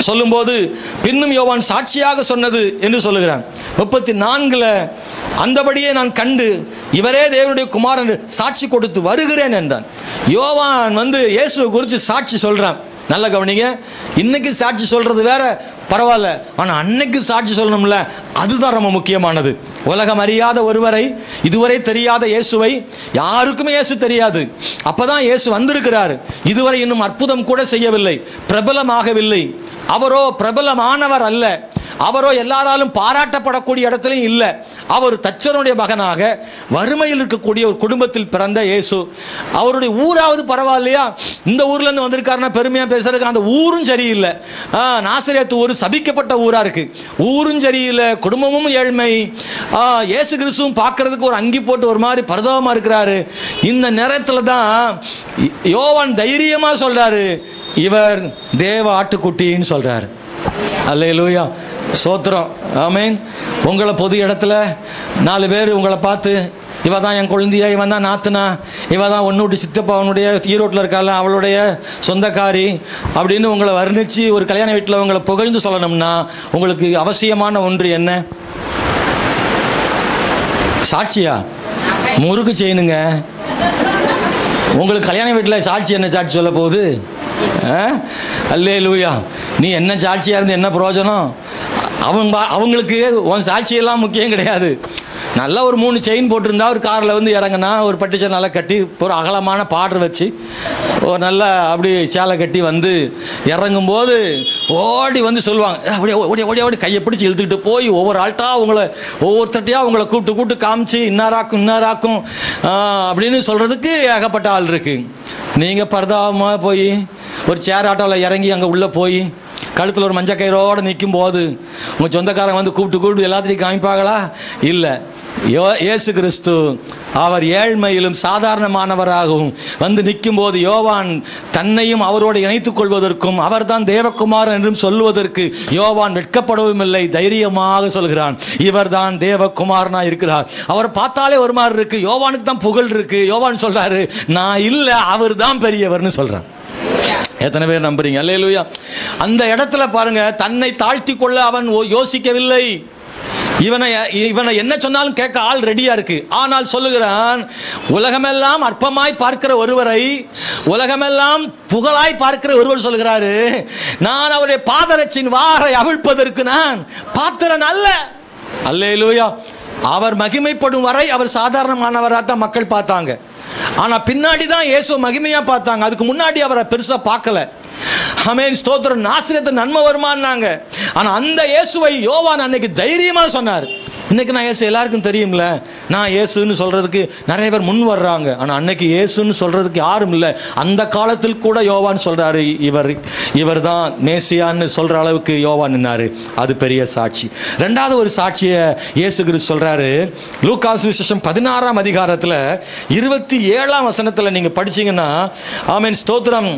Speaker 1: சொல்லும்போது பின்னும் யோவான் சாட்சியாக சொன்னது என்று சொல்லுகிறான். 34 அந்தபடியே நான் கண்டு இவரே தேவனுடைய குமாரன் சாட்சி கொடுத்து வருகிறேன் என்றான். யோவான் இயேசுவை குறித்து சாட்சி சொல்றான். நல்ல கவனிங்க, இன்னைக்கு சாட்சி சொல்றது வேற, பரவாயில்ல, ஆனால் அன்னைக்கு சாட்சி சொல்லணும்ல, அதுதான் ரொம்ப முக்கியமானது. உலகம் அறியாத ஒருவரை, இதுவரை தெரியாத இயேசுவை, யாருக்குமே இயேசு தெரியாது. அப்பதான் இயேசு வந்திருக்கிறார். இதுவரை இன்னும் அற்புதம் கூட செய்யவில்லை, பிரபலமாகவில்லை. அவரோ பிரபலமானவர் அல்ல, அவரோ எல்லாராலும் பாராட்டப்படக்கூடிய இடத்துலையும் இல்லை. அவர் தச்சனுடைய மகனாக வறுமையில் இருக்கக்கூடிய ஒரு குடும்பத்தில் பிறந்த இயேசு. அவருடைய ஊராவது பரவாயில்லையா, இந்த ஊர்ல இருந்து வந்திருக்காருன்னா பெருமையா பேசுறதுக்கு அந்த ஊரும் சரியில்லை. நாசரேத்து ஊர் சபிக்கப்பட்ட ஊரா இருக்கு, ஊரும் சரியில்லை, குடும்பமும் ஏழ்மை. இயேசு கிறிஸ்துவும் பார்க்கறதுக்கு ஒரு அங்கி போட்டு ஒரு மாதிரி பரிதாபமா இருக்கிறாரு. இந்த நேரத்தில் தான் யோவான் தைரியமா சொல்றாரு, இவர் தேவ ஆட்டுக்குட்டின்னு சொல்றாரு. அல்லேலூயா, சோத்திரம், ஆமேன். உங்களை பொது இடத்துல 4 பேர் உங்களை பார்த்து, இவ தான் என் குழந்தையா, இவன் தான் நாத்துனா, இவ தான் ஒன்றுட்டு சித்தப்பா அவனுடைய ஈரோட்டில் இருக்கால அவளுடைய சொந்தக்காரி அப்படின்னு உங்களை வர்ணித்து ஒரு கல்யாண வீட்டில் உங்களை புகழ்ந்து சொல்லணும்னா உங்களுக்கு அவசியமான ஒன்று என்ன? சாட்சியா? முறுக்கு செய்யணுங்க. உங்களுக்கு கல்யாண வீட்டில் சாட்சி என்ன சாட்சி சொல்ல போகுது? அல்லேலூயா. நீ என்ன சாட்சியாக இருந்து என்ன பிரயோஜனம்? அவங்களுக்கு உன் சாட்சியெல்லாம் முக்கியம் கிடையாது. நல்லா ஒரு 3 செயின் போட்டிருந்தா ஒரு காரில் இறங்கினா ஒரு பட்டுச்சை நல்லா கட்டி ஒரு அகலமான பார்டர் வச்சு ஒரு நல்லா அப்படி சேலை கட்டி இறங்கும்போது ஓடி சொல்லுவாங்க, அப்படியே ஓடி ஓடி ஓடி கையை பிடிச்சி இழுத்துக்கிட்டு போய் ஒவ்வொரு ஆள்கிட்டா ஒவ்வொருத்தட்டையாக உங்களை கூப்பிட்டு காமிச்சு இன்னாராக்கும் அப்படின்னு சொல்கிறதுக்கு ஏகப்பட்ட ஆள் இருக்குது. நீங்கள் பரதாபமாக போய் ஒரு சேர் ஆட்டோவில் இறங்கி அங்கே உள்ளே போய் கழுத்தில் ஒரு மஞ்சள் கயிறோடு நிற்கும் போது உங்கள் சொந்தக்காரங்க கூப்பிட்டு எல்லாத்தையும் காமிப்பாங்களா? இல்லை. இயேசு கிறிஸ்து அவர் ஏழ்மையிலும் சாதாரணமானவராகவும் நிற்கும் போது யோவான் தன்னையும் அவரோடு இணைத்துக் கொள்வதற்கும் அவர் தான் தேவகுமாரன் என்றும் சொல்லுவதற்கு யோவான் வெட்கப்படவும் இல்லை, தைரியமாக சொல்கிறான், இவர் தான் தேவகுமாரனா இருக்கிறார். அவர் பார்த்தாலே ஒரு மாதிரி இருக்கு, யோவானுக்கு தான் புகழ் இருக்கு. யோவான் சொல்றாரு, நான் இல்லை, அவர் தான் பெரியவர்னு சொல்றான். எத்தனை பேர் நம்புறீங்க? அல்லேலூயா. அந்த இடத்துல பாருங்க, தன்னை தாழ்த்தி கொள்ள அவன் யோசிக்கவில்லை. இவனை என்ன சொன்னாலும் கேட்க ஆள் ரெடியா இருக்கு. ஆனால் சொல்லுகிறான், உலகமெல்லாம் அற்பமாய் பார்க்கிற ஒருவரை உலகமெல்லாம் புகழாய் பார்க்கிற ஒருவர் சொல்கிறாரு, நான் அவருடைய பாதரட்சியின் வாரை அவிழ்ப்பதற்கு நான் பாத்திரன் அல்ல. அல்லேலூயா. அவர் மகிமைப்படும் வரை அவர் சாதாரணமானவராக தான் மக்கள் பார்த்தாங்க. ஆனா பின்னாடி தான் இயேசு மகிமையா பார்த்தாங்க. அதுக்கு முன்னாடி அவரை பெருசா பார்க்கல. ஆமென், ஸ்தோத்திரம். நாசரேத்து நன்மை வருமானாங்க. ஆனா அந்த இயேசுவை யோவான் அன்னைக்கு தைரியமா சொன்னார். இன்னைக்கு நான் இயேசு எல்லாருக்கும் தெரியும்ல, நான் இயேசுன்னு சொல்றதுக்கு நிறைய பேர் முன் வர்றாங்க. ஆனா அன்னைக்கு இயேசுன்னு சொல்றதுக்கு யாரும் இல்லை. அந்த காலத்தில் கூட யோவான் சொல்றாரு, இவர் தான் மேசியான்னு சொல்ற அளவுக்கு யோவான் நின்னாரு. அது பெரிய சாட்சி. ரெண்டாவது ஒரு சாட்சியை இயேசு கிறிஸ்து சொல்றாரு. லூக்கா சுவிசேஷம் 16ஆம் அதிகாரத்தில் 27ஆம் வசனத்தில் நீங்க படிச்சீங்கன்னா, ஆமென், ஸ்தோத்திரம்,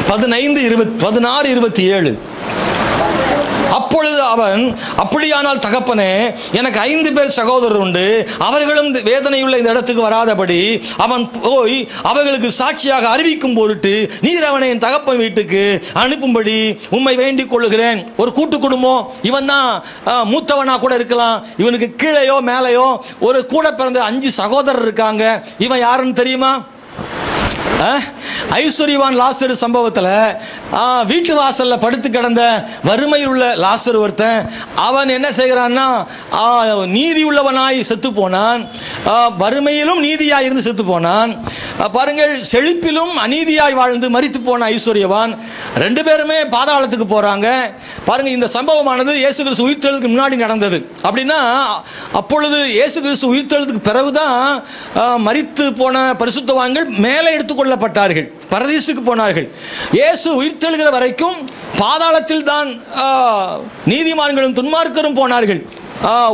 Speaker 1: 16:27. அப்பொழுது அவன், அப்படியானால் தகப்பனே, எனக்கு 5 பேர் சகோதரர் உண்டு, அவர்களும் வேதனையுள்ள இந்த இடத்துக்கு வராதபடி அவன் போய் அவர்களுக்கு சாட்சியாக அறிவிக்கும் பொருட்டு நீர் அவனை என் தகப்பன் வீட்டுக்கு அனுப்பும்படி உம்மை வேண்டிக் கொள்ளுகிறேன். ஒரு கூட்டு குடும்பம், இவன் தான் மூத்தவனா கூட இருக்கலாம், இவனுக்கு கீழேயோ மேலேயோ ஒரு கூட பிறந்த 5 சகோதரர் இருக்காங்க. இவன் யாருன்னு தெரியுமா? ஐஸ்வர்யவான் லாசரு சம்பவத்தில் வீட்டு வாசல்ல படுத்து கிடந்த வறுமையில் உள்ள லாசரு ஒருத்தன், அவன் என்ன செய்கிறான்னா, நீதி உள்ளவனாய் செத்து போனான், வறுமையிலும் நீதியாய் இருந்து செத்து போனான். பாருங்கள், செழிப்பிலும் அநீதியாய் வாழ்ந்து மரித்து போன ஐஸ்வர்யவான் 2 பேருமே பாதாளத்துக்கு போறாங்க. பாருங்க, இந்த சம்பவமானது இயேசு கிறிஸ்து உயிர்த்தெழுதுக்கு முன்னாடி நடந்தது. அப்படின்னா அப்பொழுது இயேசு கிறிஸ்து உயிர்த்தெழுதுக்கு பிறகுதான் மரித்து போன பரிசுத்தவான்கள் மேலே எடுத்துக்கொள்ளப்பட்டார்கள், பரதீசுக்கு போனார்கள். இயேசு உயிர்த்தெழுகிற வரைக்கும் பாதாளத்தில் தான் நீதிமான்களும் துன்மார்க்கரும் போனார்கள்.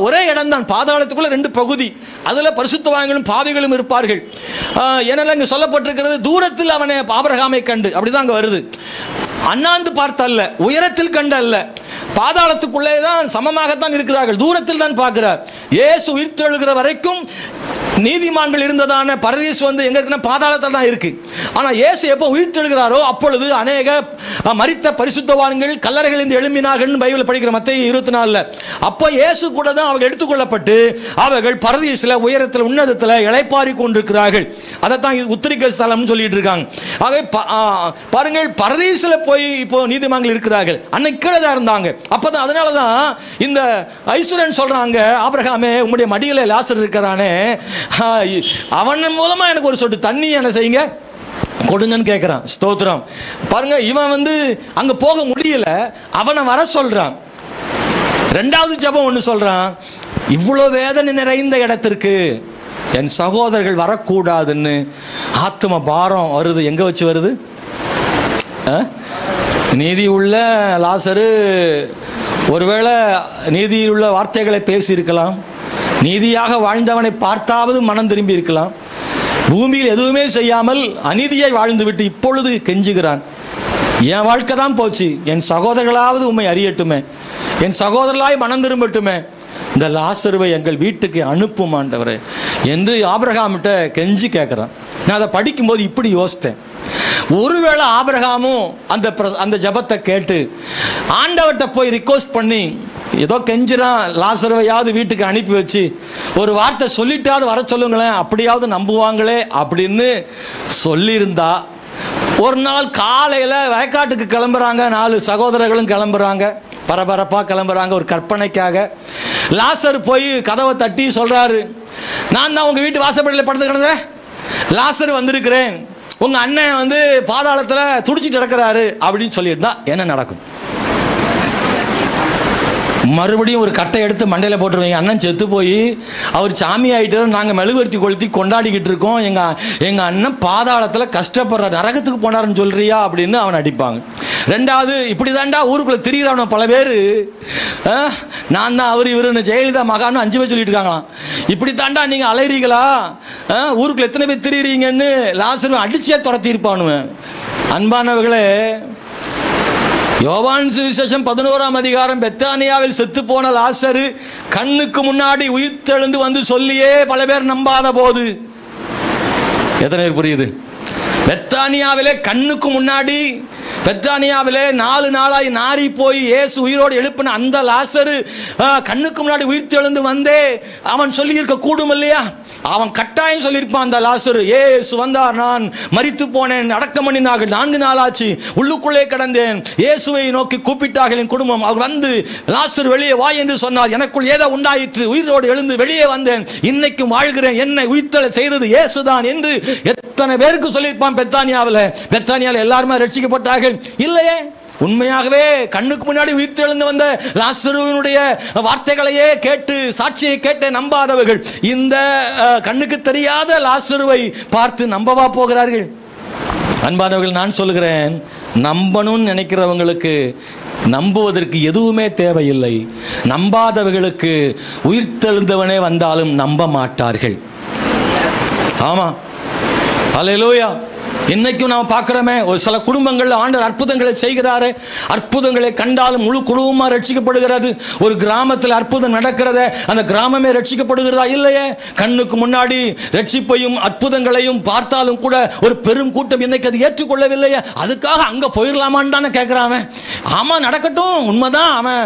Speaker 1: ஒரே இடம் தான், பாதாளத்துக்குள்ள 2 பகுதி, அதுல பரிசுத்தவான்களும் பாவிகளும் இருப்பார்கள். ஏன்னா இங்க சொல்லப்பட்டிருக்கிறது, தூரத்தில் அவனை ஆபிரகாமை கண்டு, அப்படிதான் அங்க வருது. அண்ணாந்து பார்த்தல்ல, உயரத்தில் கண்டு அல்ல, பாதாளத்துக்குள்ளே தான் சமமாகத்தான் இருக்கிறார்கள், தூரத்தில் தான் பார்க்கிறார். இயேசு உயிர்த்தெழுகிற வரைக்கும் நீதிமான்கள் இருந்ததான பரதீஸ் வந்து எங்க இருக்குன்னா பாதாளத்தில் தான் இருக்கு. ஆனால் இயேசு எப்போ உயிர்த்தெழுகிறாரோ அப்பொழுது அநேக மரித்த பரிசுத்தவான்கள் கல்லறைகளிலிருந்து எழும்பினார்கள் பைபிள் படிக்கிற மத்தேயு 24. அப்போ இயேசு கூட தான் அவர்கள் எடுத்துக்கொள்ளப்பட்டு அவர்கள் பரதீசில் உயரத்தில் உன்னதத்தில் இளைப்பாரி கொண்டிருக்கிறார்கள். அதைத்தான் உத்திரிக்க ஸ்தலம்னு சொல்லிட்டு இருக்காங்க. ஆகவே பாருங்கள், பரதீசில் போய் இப்போ நீதிமான்கள் இருக்கிறார்கள். அன்னைக்கு கீழே தான் இருந்தாங்க. அப்பதான் அதனால தான் இந்த ஐஸ்வர்யன் சொல்றாங்க, ஆபிரகாமே உம்முடைய மடியில் லாசர் இருக்கிறானே, அவன் மூலமா எனக்கு ஒரு சொட்டு தண்ணி என்ன செய்யுங்க கொடுங்கன்னு கேட்கிறான். ஸ்தோத்திரம். பாருங்க, இவன் வந்து அங்க போக முடியல, அவனை வர சொல்றான். ரெண்டாவது ஜெபம் ஒன்று சொல்றான், இவ்வளோ வேதனை நிறைந்த இடத்திற்கு என் சகோதரர்கள் வரக்கூடாதுன்னு. ஆத்ம பாரம் வருது. எங்க வச்சு வருது? நீதி உள்ள லாசரு ஒருவேளை நீதியுள்ள வார்த்தைகளை பேசியிருக்கலாம், நீதியாக வாழ்ந்தவனை பார்த்தாவது மனம் திரும்பி இருக்கலாம். பூமியில் எதுவுமே செய்யாமல் அநீதியை வாழ்ந்துவிட்டு இப்பொழுது கெஞ்சுகிறான். என் வாழ்க்கை தான் போச்சு, என் சகோதரர்களாவது உண்மை அறியட்டுமே, என் சகோதரர்களாய் மனம் திரும்பட்டுமே, இந்த லாசருவை எங்கள் வீட்டுக்கு அனுப்பும் ஆண்டவரே என்று ஆபிரகாமிட்ட கெஞ்சி கேட்குறான். நான் அதை படிக்கும்போது இப்படி யோசித்தேன், ஒருவேளை ஆபிரகாமும் அந்த ஜபத்தை கேட்டு ஆண்டவர்கிட்ட போய் ரிக்வெஸ்ட் பண்ணி ஏதோ கெஞ்சிறான், லாசருவையாவது வீட்டுக்கு அனுப்பி வச்சு ஒரு வார்த்தை சொல்லிட்டாவது வர சொல்லுங்களேன், அப்படியாவது நம்புவாங்களே அப்படின்னு சொல்லியிருந்தா, ஒரு நாள் காலையில் வயக்காட்டுக்கு கிளம்புறாங்க, 4 சகோதரர்களும் கிளம்புறாங்க, பரபரப்பாக கிளம்புறாங்க ஒரு கற்பனைக்காக. லாசர் போய் கதவை தட்டி சொல்கிறாரு, நான் தான் உங்கள் வீட்டு வாசப்படியில் படுத்து கிடந்தேன், லாசர் வந்திருக்கிறேன், உங்கள் அண்ணன் வந்து பாதாளத்தில் துடிச்சிட்டு கிடக்கிறாரு அப்படின்னு சொல்லியிருந்தா என்ன நடக்கும்? மறுபடியும் ஒரு கட்டை எடுத்து மண்டையில் போட்டுருவீங்க, அண்ணன் செத்து போய் அவர் சாமி ஆகிட்டு நாங்கள் மெழுகுவர்த்தி கொளுத்தி கொண்டாடிக்கிட்டு இருக்கோம், எங்கள் அண்ணன் பாதாளத்தில் கஷ்டப்படுறார், நரகத்துக்கு போனார்னு சொல்கிறியா அப்படின்னு அவன் அடிப்பாங்க. ரெண்டாவது, இப்படி தாண்டா ஊருக்குள்ளே திரிகிறவன பல பேர், நான் தான் அவர் இவருன்னு ஜெயலலிதா மகான்னு 5 பேர் சொல்லிட்டு இருக்காங்களாம், இப்படி தாண்டா நீங்கள் அலைறீங்களா, ஊருக்குள்ளே எத்தனை பேர் திரிகிறீங்கன்னு லாசரு அடிச்சே துரத்திருப்பானுவேன். அன்பானவர்களே, யோவான் சுவிசேஷம் 11ஆம் அதிகாரம் பெத்தானியாவில் செத்து போன லாசரு கண்ணுக்கு முன்னாடி உயிர்த்தெழுந்து வந்து சொல்லியே பல பேர் நம்பாத போது எத்தனை பேர் புரியுது? பெத்தானியாவிலே கண்ணுக்கு முன்னாடி, பெத்தானியாவிலே 4 நாளாய் நாரி போய் இயேசு உயிரோடு எழுப்பின அந்த லாசரு கண்ணுக்கு முன்னாடி உயிர்த்தெழுந்து வந்தே அவன் சொல்லியிருக்க கூடும் இல்லையா? அவன் கட்டாயம் சொல்லியிருப்பான், அந்த லாசரு இயேசு வந்தார், நான் மரித்து போனேன், அடக்கம் பண்ணினார்கள், 4 நாளாச்சு, உள்ளுக்குள்ளே கிடந்தேன், இயேசுவை நோக்கி கூப்பிட்டார்கள் என் குடும்பம், அவர் வந்து லாசரு வெளியே வா என்று சொன்னார், எனக்குள் ஏதோ உண்டாயிற்று, உயிரோடு எழுந்து வெளியே வந்தேன், இன்னைக்கும் வாழ்கிறேன், என்னை உயிர்த்தெழ செய்தது இயேசுதான் என்று எத்தனை பேருக்கு சொல்லியிருப்பான். பெத்தானியாவில் எல்லாருமே ரட்சிக்கப்பட்டார்கள் இல்லையே? உண்மையாகவே கண்ணுக்கு முன்னாடி உயிர்த்தெழுந்து வந்த லாசருவினுடைய வார்த்தைகளையே கேட்டு, சாட்சியை கேட்டு நம்பாதவர்கள் இந்த கண்ணுக்கு தெரியாத லாசருவை பார்த்து நம்பவா போகிறார்கள்? அன்பானவர்கள், நான் சொல்கிறேன், நம்பணும்னு நினைக்கிறவங்களுக்கு நம்புவதற்கு எதுவுமே தேவையில்லை. நம்பாதவர்களுக்கு உயிர்த்தெழுந்தவனே வந்தாலும் நம்ப மாட்டார்கள். ஆமா, அல்லேலூயா. இன்னைக்கும் நாம் பார்க்கிறோமே, ஒரு சில குடும்பங்களில் ஆண்டவர் அற்புதங்களை செய்கிறாரு, அற்புதங்களை கண்டாலும் முழு குடும்பமாக ரட்சிக்கப்படுகிறது. ஒரு கிராமத்தில் அற்புதம் நடக்கிறத அந்த கிராமமே ரட்சிக்கப்படுகிறதா இல்லையே? கண்ணுக்கு முன்னாடி ரட்சிப்பையும் அற்புதங்களையும் பார்த்தாலும் கூட ஒரு பெரும் கூட்டம் இன்னைக்கு அது ஏற்றுக்கொள்ளவில்லையே. அதுக்காக அங்கே போயிடலாமான்னு தானே கேட்குறான். ஆமாம், நடக்கட்டும், உண்மைதான், அவன்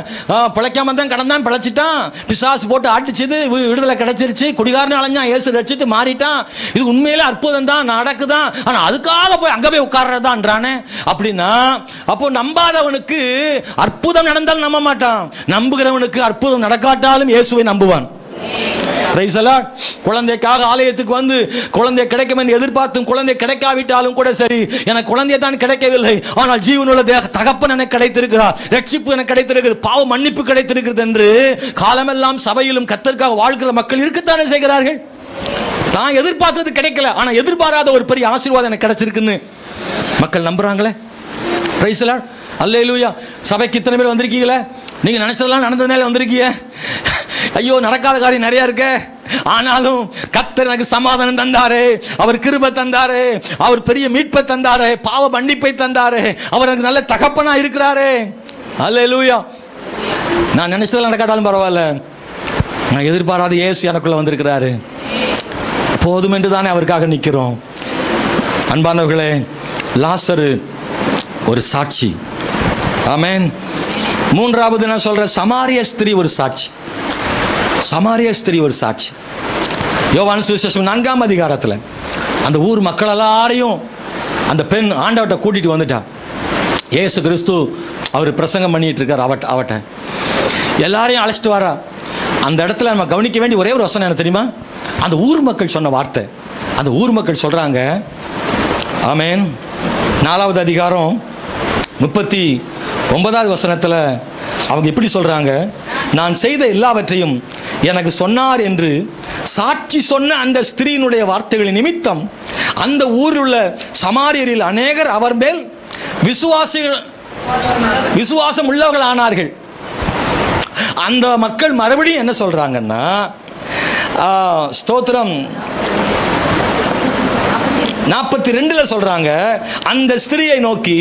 Speaker 1: பிழைக்காம தான் கடந்தான், பிழைச்சிட்டான், பிசாசு போட்டு ஆட்டிச்சது, விடுதலை கிடைச்சிருச்சு, குடிகாரன் அலைஞ்சான், இயேசு ரட்சித்து மாறிட்டான், இது உண்மையிலே அற்புதம் தான் நடக்குதான், ஆனால் அதுக்காக போய் அங்க போய் உட்கார்றதான்றானே. அப்படின்னா அப்போ நம்பாதவனுக்கு அற்புதம் நடந்தாலும் நம்ப மாட்டான், நம்புகிறவனுக்கு அற்புதம் நடக்காட்டாலும் இயேசுவை நம்புவான். குழந்தைக்காக ஆலயத்துக்கு வந்து குழந்தை கிடைக்கும் என்று எதிர்பார்த்தும் குழந்தை கிடைக்காவிட்டாலும் கூட சரி, எனக்கு குழந்தை தான் கிடைக்கவில்லை, ஆனால் ஜீவனுள்ள தகப்பன் எனக்கு கிடைத்திருக்கிறார், ரட்சிப்பு எனக்கு கிடைத்திருக்கிறது, பாவ மன்னிப்பு கிடைத்திருக்கிறது என்று காலமெல்லாம் சபையிலும் கர்த்தருக்காக வாழ்கிற மக்கள் இருக்கத்தானே செய்கிறார்கள். தான் எதிர்பார்த்தது கிடைக்கல, ஆனா எதிர்பாராத ஒரு பெரிய ஆசீர்வாதம் எனக்கு கிடைச்சிருக்குன்னு மக்கள் நம்புறாங்களே. பிரைஸ் தி லார்ட், அல்லேலூயா. சபைக்கு இத்தனை பேர் வந்திருக்கீங்களே, நீங்க நினைச்சதெல்லாம் நடந்ததுனால வந்திருக்கீங்க. ஐயோ, நடக்காத காரியம் நிறைய இருக்கு, ஆனாலும் கர்த்தர் எனக்கு சமாதானம் தந்தாரு, அவர் கிருபை தந்தாரு, அவர் பெரிய மீட்பை தந்தாரு, பாவ மன்னிப்பை தந்தாரு, அவர் எனக்கு நல்ல தகப்பனா இருக்கிறாரு. அல்லேலூயா. நான் நினைச்சதெல்லாம் நடக்காட்டாலும் பரவாயில்ல, நான் எதிர்பாராத இயேசு எனக்குள்ள வந்திருக்கிறாரு. போதும் என்று தானே அவருக்காக நிற்கிறோம். அன்பானவர்களே, லாசரு ஒரு சாட்சி. ஆமென். மூன்றாவது நான் சொல்ற சமாரிய ஸ்திரீ ஒரு சாட்சி. சமாரிய ஸ்திரீ ஒரு சாட்சி. யோவான் சுவிசேஷம் 4ஆம் அதிகாரத்தில் அந்த ஊர் மக்கள் எல்லாரையும் அந்த பெண் ஆண்டவர்கிட்ட கூட்டிட்டு வந்துட்டா. இயேசு கிறிஸ்து அவர் பிரசங்கம் பண்ணிட்டு இருக்கார். அவட்ட எல்லாரையும் அழைச்சிட்டு வரா. அந்த இடத்துல நம்ம கவனிக்க வேண்டிய ஒரே ஒரு வசனம் என்ன தெரியுமா? அந்த ஊர் மக்கள் சொன்ன வார்த்தை. அந்த ஊர் மக்கள் சொல்றாங்க, ஆமென், 4வது அதிகாரம் 39வது வசனத்தில் அவங்க இப்படி சொல்றாங்க, நான் செய்த எல்லாவற்றையும் எனக்கு சொன்னார் என்று சாட்சி சொன்ன அந்த ஸ்திரீயினுடைய வார்த்தைகளின் நிமித்தம் அந்த ஊரில் உள்ள சமாரியரில் அநேகர் அவர் மேல் விசுவாசம் உள்ளவர்கள் ஆனார்கள். அந்த மக்கள் மறுபடியும் என்ன சொல்றாங்கன்னா, ஸ்தோத்திரம் 42 சொல்றாங்க, அந்த ஸ்திரியை நோக்கி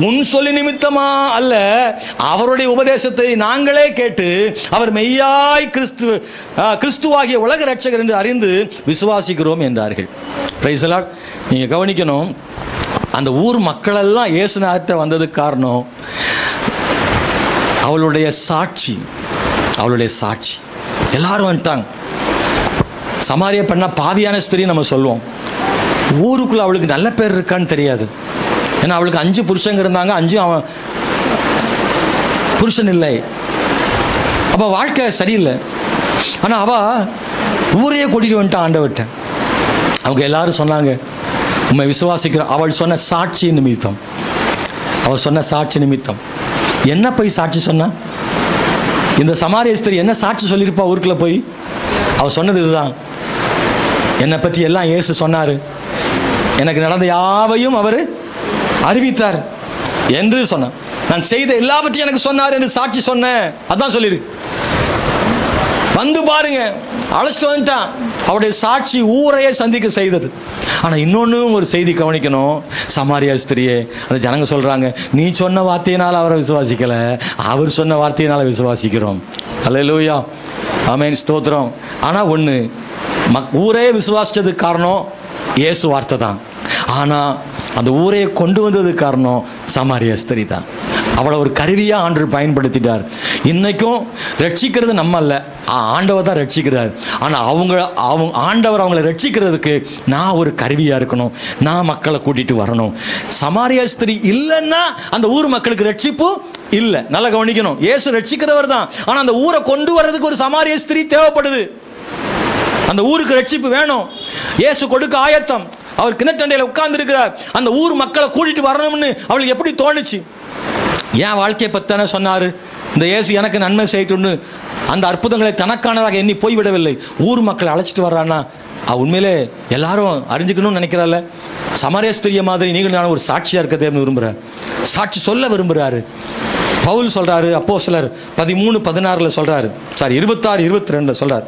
Speaker 1: உன் சொல்லி நிமித்தமா அல்ல, அவருடைய உபதேசத்தை நாங்களே கேட்டு அவர் மெய்யாய் கிறிஸ்துவாகிய உலக ரட்சகர் என்று அறிந்து விசுவாசிக்கிறோம் என்றார்கள். Price the Lord. நீங்க கவனிக்கணும், அந்த ஊர் மக்கள் எல்லாம் இயேசுநாதர்கிட்ட வந்ததுக்கு காரணம் அவளுடைய சாட்சி. அவளுடைய சாட்சி. எல்லாரும் வந்துட்டாங்க. சமாரிய பெண்ணா பாவியான ஸ்திரீ நம்ம சொல்லுவோம். ஊருக்குள்ள அவளுக்கு நல்ல பேர் இருக்கான்னு தெரியாது. ஏன்னா அவளுக்கு 5 புருஷங்க இருந்தாங்க, 5 அவன் புருஷன் இல்லை. அப்ப வாழ்க்கை சரியில்லை. ஆனா அவ ஊரையே கூட்டிட்டு வந்துட்டான் ஆண்டவர்கிட்ட. அவங்க எல்லாரும் சொன்னாங்க, உண்மை விசுவாசிக்கிற. அவள் சொன்ன சாட்சி நிமித்தம், அவள் சொன்ன சாட்சி நிமித்தம் என்ன போய் சாட்சி சொன்னா? இந்த சமாரிய ஸ்திரீ என்ன சாட்சி சொல்லியிருப்பா ஊருக்குள்ள போய்? அவள் சொன்னது இதுதான், என்னை பற்றி எல்லாம் இயேசு சொன்னார், எனக்கு நடந்த யாவையும் அவர் அறிவித்தார் என்று சொன்னார். நான் செய்த எல்லாவற்றையும் எனக்கு சொன்னார் என்று சாட்சி சொன்னேன். அதான் சொல்லியிருக்கு. வந்து பாருங்க, அழைச்சிட்டு வந்துட்டான். அவருடைய சாட்சி ஊரையே சந்திக்க செய்தது. ஆனால் இன்னொன்று ஒரு செய்தி கவனிக்கணும். சமாரியா ஸ்திரியே, அந்த ஜனங்க சொல்கிறாங்க, நீ சொன்ன வார்த்தையினால் அவரை விசுவாசிக்கல, அவர் சொன்ன வார்த்தையினால் விசுவாசிக்கிறோம். அல்லேலூயா, ஆமென், ஸ்தோத்திரம். ஆனால் ஒன்று, ஊரே விசுவாசித்ததுக்கு காரணம் இயேசு வார்த்தை தான். ஆனால் அந்த ஊரையை கொண்டு வந்ததுக்கு காரணம் சமாரியா ஸ்திரீ தான். அவளை ஒரு கருவியாக ஆண்டவர் பயன்படுத்திட்டார். இன்றைக்கும் ரட்சிக்கிறது நம்ம அல்ல, ஆண்டவர் தான் ரட்சிக்கிறார். ஆனால் அவங்க ஆண்டவர் அவங்களை ரட்சிக்கிறதுக்கு நான் ஒரு கருவியாக இருக்கணும், நான் மக்களை கூட்டிகிட்டு வரணும். சமாரியா ஸ்திரீ இல்லைன்னா அந்த ஊர் மக்களுக்கு ரட்சிப்பு இல்லை. நல்லா கவனிக்கணும், இயேசு ரட்சிக்கிறவர் தான். ஆனால் அந்த ஊரை கொண்டு வர்றதுக்கு ஒரு சமாரியா ஸ்திரீ தேவைப்படுது. அந்த ஊருக்கு ரட்சிப்பு வேணும். இயேசு கொடுக்க ஆயத்தம். அவர் கிணற்றண்டையில் உட்கார்ந்து இருக்கிறார். அந்த ஊர் மக்களை கூட்டிட்டு வரணும்னு அவளுக்கு எப்படி தோணுச்சு? என் வாழ்க்கையை பத்தான சொன்னாரு, இந்த இயேசு எனக்கு நன்மை செய்யட்டும்னு அந்த அற்புதங்களை தனக்கானதாக எண்ணி போய்விடவில்லை. ஊர் மக்களை அழைச்சிட்டு வர்றான்னா உண்மையிலே எல்லாரும் அறிஞ்சுக்கணும்னு நினைக்கிறாள். சமாரிய ஸ்திரிய மாதிரி நீங்கள் நான் ஒரு சாட்சியாக இருக்க தேவை விரும்புகிறார், சாட்சி சொல்ல விரும்புகிறாரு. பவுல் சொல்றாரு, அப்போஸ்தலர் 13:16 சொல்றாரு, 26:22 சொல்றாரு.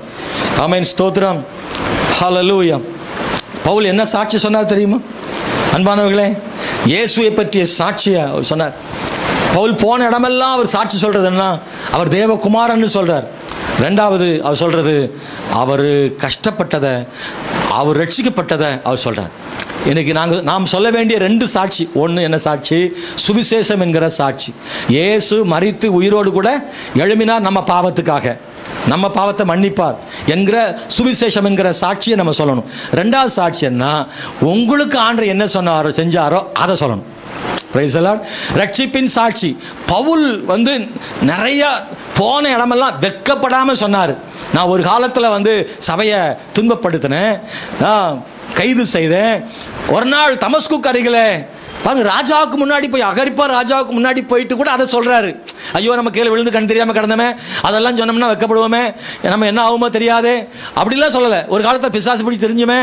Speaker 1: ஆமென், ஸ்தோத்திரம், ஹல்லேலூயா. பவுல் என்ன சாட்சி சொன்னார் தெரியுமா அன்பானவர்களே? இயேசுவை பற்றிய சாட்சியை அவர் சொன்னார். பவுல் போன இடமெல்லாம் அவர் சாட்சி சொல்றது என்ன? அவர் தேவகுமாரன்னு சொல்றார். ரெண்டாவது அவர் சொல்றது, அவர் கஷ்டப்பட்டதை, அவர் ரட்சிக்கப்பட்டதை அவர் சொல்றார். இன்னைக்கு நாம் சொல்ல வேண்டிய 2 சாட்சி. ஒன்று என்ன சாட்சி? சுவிசேஷம் என்கிற சாட்சி. இயேசு மரித்து உயிரோடு கூட எழும்பினார் நம்ம பாவத்துக்காக, நம்ம பாவத்தை மன்னிப்பார் என்கிற சுவிசேஷம் என்கிற சாட்சியை நம்ம சொல்லணும். 2வது சாட்சி என்ன? உங்களுக்கு ஆண்டவர் என்ன சொன்னாரோ செஞ்சாரோ அதை சொல்லணும். Price the Lord. ரட்சிப்பின் சாட்சி. பவுல் நிறைய போன இடமெல்லாம் வெக்கப்படாமல் சொன்னார். நான் ஒரு காலத்தில் சபையை துன்பப்படுத்தினேன், கைது செய்தேன். ஒரு நாள் தமஸ்குக்கு அருகில் பாருங்க, ராஜாவுக்கு முன்னாடி போய், அகரிப்பா ராஜாவுக்கு முன்னாடி போயிட்டு கூட அதை சொல்றாரு. ஐயோ, நம்ம கீழே விழுந்து கண் தெரியாமல் கிடந்தோமே, அதெல்லாம் சொன்னோம்னா வெக்கப்படுவோமே, நம்ம என்ன ஆகுமோ தெரியாதே, அப்படிலாம் சொல்லலை. ஒரு காலத்தில் பிசாசு பிடிச்சி தெரிஞ்சுமே,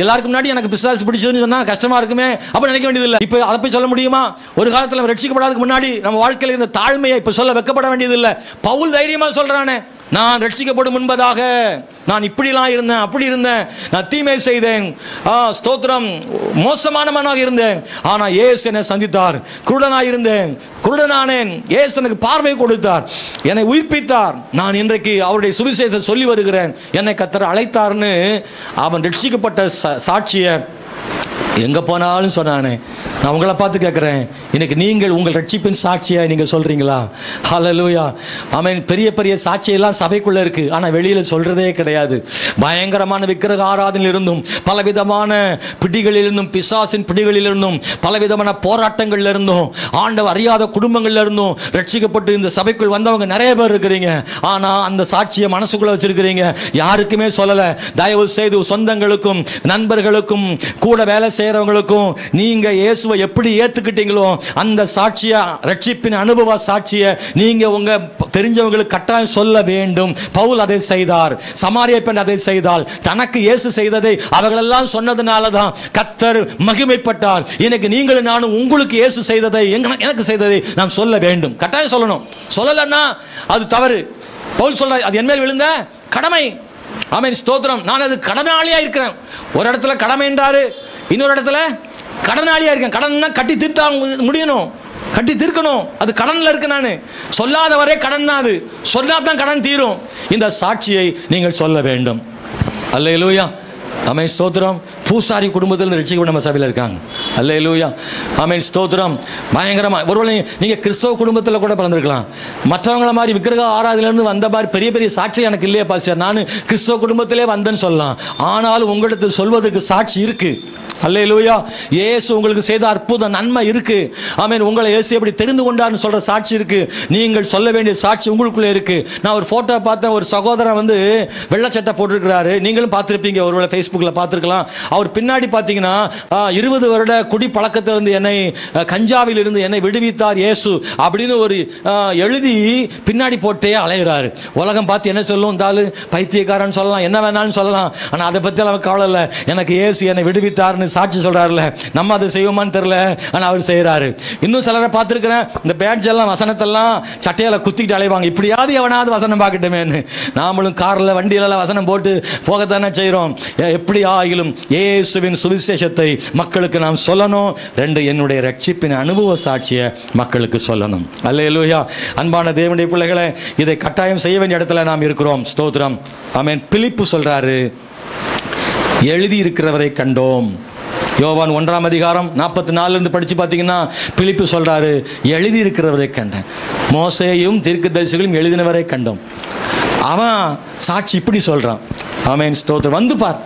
Speaker 1: எல்லாருக்கும் முன்னாடி எனக்கு பிசாசு பிடிச்சதுன்னு சொன்னால் கஷ்டமா இருக்குமே, அப்போ நினைக்க வேண்டியதில்லை. இப்போ அதை போய் சொல்ல முடியுமா? ஒரு காலத்தில் ரட்சிக்கப்படாததுக்கு முன்னாடி நம்ம வாழ்க்கையில் இந்த தாழ்மையை இப்போ சொல்ல வெக்கப்பட வேண்டியதில்லை. பவுல் தைரியமாக சொல்றானே, நான் ரட்சிக்கப்படும் முன்பதாக நான் இப்படிலாம் இருந்தேன், அப்படி இருந்தேன், நான் தீமை செய்தேன், ஸ்தோத்திரம், மோசமானவனாக இருந்தேன். ஆனால் இயேசு என்னை சந்தித்தார். குருடனாக இருந்தேன், குருடனானேன், இயேசு எனக்கு பார்வை கொடுத்தார், என்னை உயிர்ப்பித்தார். நான் இன்றைக்கு அவருடைய சுவிசேஷம் சொல்லி வருகிறேன், என்னை கர்த்தர் அழைத்தார்னு அவன் ரட்சிக்கப்பட்ட சாட்சியை எங்கே போனாலும் சொன்னானே. நான் உங்களை பார்த்து கேட்குறேன், இன்னைக்கு நீங்கள் உங்கள் ரட்சிப்பின் சாட்சியை நீங்கள் சொல்கிறீங்களா? ஹல்லேலூயா. ஆமென். பெரிய பெரிய சாட்சியெல்லாம் சபைக்குள்ளே இருக்குது, ஆனால் வெளியில் சொல்கிறதே கிடையாது. பயங்கரமான விக்கிரக ஆராதனையிலிருந்தும், பலவிதமான பிடிகளிலிருந்தும், பிசாசின் பிடிகளிலிருந்தும், பலவிதமான போராட்டங்கள்லேருந்தும், ஆண்டவர் அறியாத குடும்பங்கள்லேருந்தும் ரட்சிக்கப்பட்டு இந்த சபைக்குள் வந்தவங்க நிறைய பேர் இருக்கிறீங்க. ஆனால் அந்த சாட்சியை மனசுக்குள்ளே வச்சுருக்கிறீங்க, யாருக்குமே சொல்லலை. தயவு செய்து சொந்தங்களுக்கும் நண்பர்களுக்கும் கூட வேலை செய்கிறவங்களுக்கும் நீங்கள் இயேசுவை எப்படி ஏற்றுக்கிட்டீங்களோ அந்த சாட்சியை, ரட்சிப்பின் அனுபவ சாட்சியை நீங்கள் உங்கள் தெரிஞ்சவங்களுக்கு கட்டாயம் சொல்ல வேண்டும். பவுல் அதை செய்தார், சமாரிய பெண் அதை செய்தால், தனக்கு இயேசு செய்ததை அவர்களெல்லாம் சொன்னதுனால தான் கர்த்தர் மகிமைப்பட்டார். எனக்கு நீங்களும் நானும் உங்களுக்கு இயேசு செய்ததை, எனக்கு செய்ததை நாம் சொல்ல வேண்டும், கட்டாயம் சொல்லணும். சொல்லலைன்னா அது தவறு. பவுல் சொல்றார், அது என் மேல் விழுந்த கடமை. ஆமென், ஸ்தோத்திரம். நான் அது கடனாளியா இருக்கிறேன். ஒரு இடத்துல கடமை என்றாரு, இன்னொரு இடத்துல கடனாளியா இருக்கேன். கடன்னா கட்டி தீர்த்தா முடியணும், கட்டி தீர்க்கணும். அது கடனில் இருக்கு. நான் சொல்லாத வரை கடன் தான், அது சொல்லாதான் கடன் தீரும். இந்த சாட்சியை நீங்கள் சொல்ல வேண்டும். அல்லேலூயா. ஆமென், ஸ்தோத்திரம். பூசாரி குடும்பத்தில் ரட்சிக்கப்பட்ட நம்ம சபையில் இருக்காங்க. அல்லேலூயா. ஆமென், ஸ்தோத்திரம். பயங்கரமாக. ஒருவேளை நீங்கள் கிறிஸ்தவ குடும்பத்தில் கூட பிறந்திருக்கலாம். மற்றவங்கள மாதிரி விக்கிரக ஆராதனையிலேருந்து வந்த மாதிரி பெரிய பெரிய சாட்சி எனக்கு இல்லையே பாஸ்டர், நான் கிறிஸ்தவ குடும்பத்திலே வந்தேன்னு சொல்லலாம். ஆனாலும் உங்களிடத்தில் சொல்வதற்கு சாட்சி இருக்குது. அல்லேலூயா. இயேசு உங்களுக்கு செய்த அற்புத நன்மை இருக்கு. ஆமென். உங்களை இயேசு எப்படி தெரிந்து கொண்டார்னு சொல்ற சாட்சி இருக்கு. நீங்கள் சொல்ல வேண்டிய சாட்சி உங்களுக்குள்ளே இருக்கு. நான் ஒரு போட்டோ பார்த்தேன், ஒரு சகோதரன் வந்து வெள்ளை சட்டை போட்டிருக்கிறாரு. நீங்களும் பார்த்துருப்பீங்க, ஒருவேளை ஃபேஸ்புக்கில் பார்த்துருக்கலாம். அவர் பின்னாடி பார்த்தீங்கன்னா 20 வருட குடி பழக்கத்திலிருந்து என்னை, கஞ்சாவில் இருந்து என்னை விடுவித்தார் இயேசு அப்படின்னு ஒரு எழுதி பின்னாடி போட்டே அலைகிறாரு. உலகம் பார்த்து என்ன சொல்லும், இருந்தாலும் பைத்தியக்காரன் சொல்லலாம், என்ன வேணாலும் சொல்லலாம். ஆனால் அதை பற்றி அவன் கவலை இல்லை. எனக்கு இயேசு என்னை விடுவித்தார்னு சாட்சி சொல்றாருல, நம்ம அதை செய்வோமான்னு தெரியல, ஆனால் அவர் செய்கிறாரு. இன்னும் சிலரை பார்த்துருக்கிறேன், இந்த பேட்ஜ் எல்லாம் வசனத்தெல்லாம் சட்டையால் குத்திக்கிட்டு அலைவாங்க, இப்படியாவது எவனாவது வசனம் பார்க்கட்டுமேன்னு. நாமளும் காரில் வண்டியிலலாம் வசனம் போட்டு போகத்தானே செய்கிறோம். எப்படி ஆகிலும் இயேசுவின் சுவிசேஷத்தை மக்களுக்கு நாம் சொல்லணும். 2, என்னுடைய ரட்சிப்பின் அனுபவ சாட்சியை மக்களுக்கு சொல்லணும். அல்லேலூயா. அன்பான தேவனுடைய பிள்ளைகளை, இதை கட்டாயம் செய்ய வேண்டிய இடத்துல நாம் இருக்கிறோம். ஸ்தோத்திரம். ஆமென். பிலிப்பு சொல்றாரு, எழுதி இருக்கிறவரை கண்டோம். யோவான் 1ஆம் அதிகாரம் 44 படித்து பார்த்தீங்கன்னா பிலிப்பு சொல்றாரு, எழுதி இருக்கிறவரை கண்டேன், மோசேயும் தீர்க்கதரிசிகளும் எழுதினவரை கண்டோம். அவன் சாட்சி இப்படி சொல்றான். ஆமென், ஸ்தோத்திரம். வந்து பார்,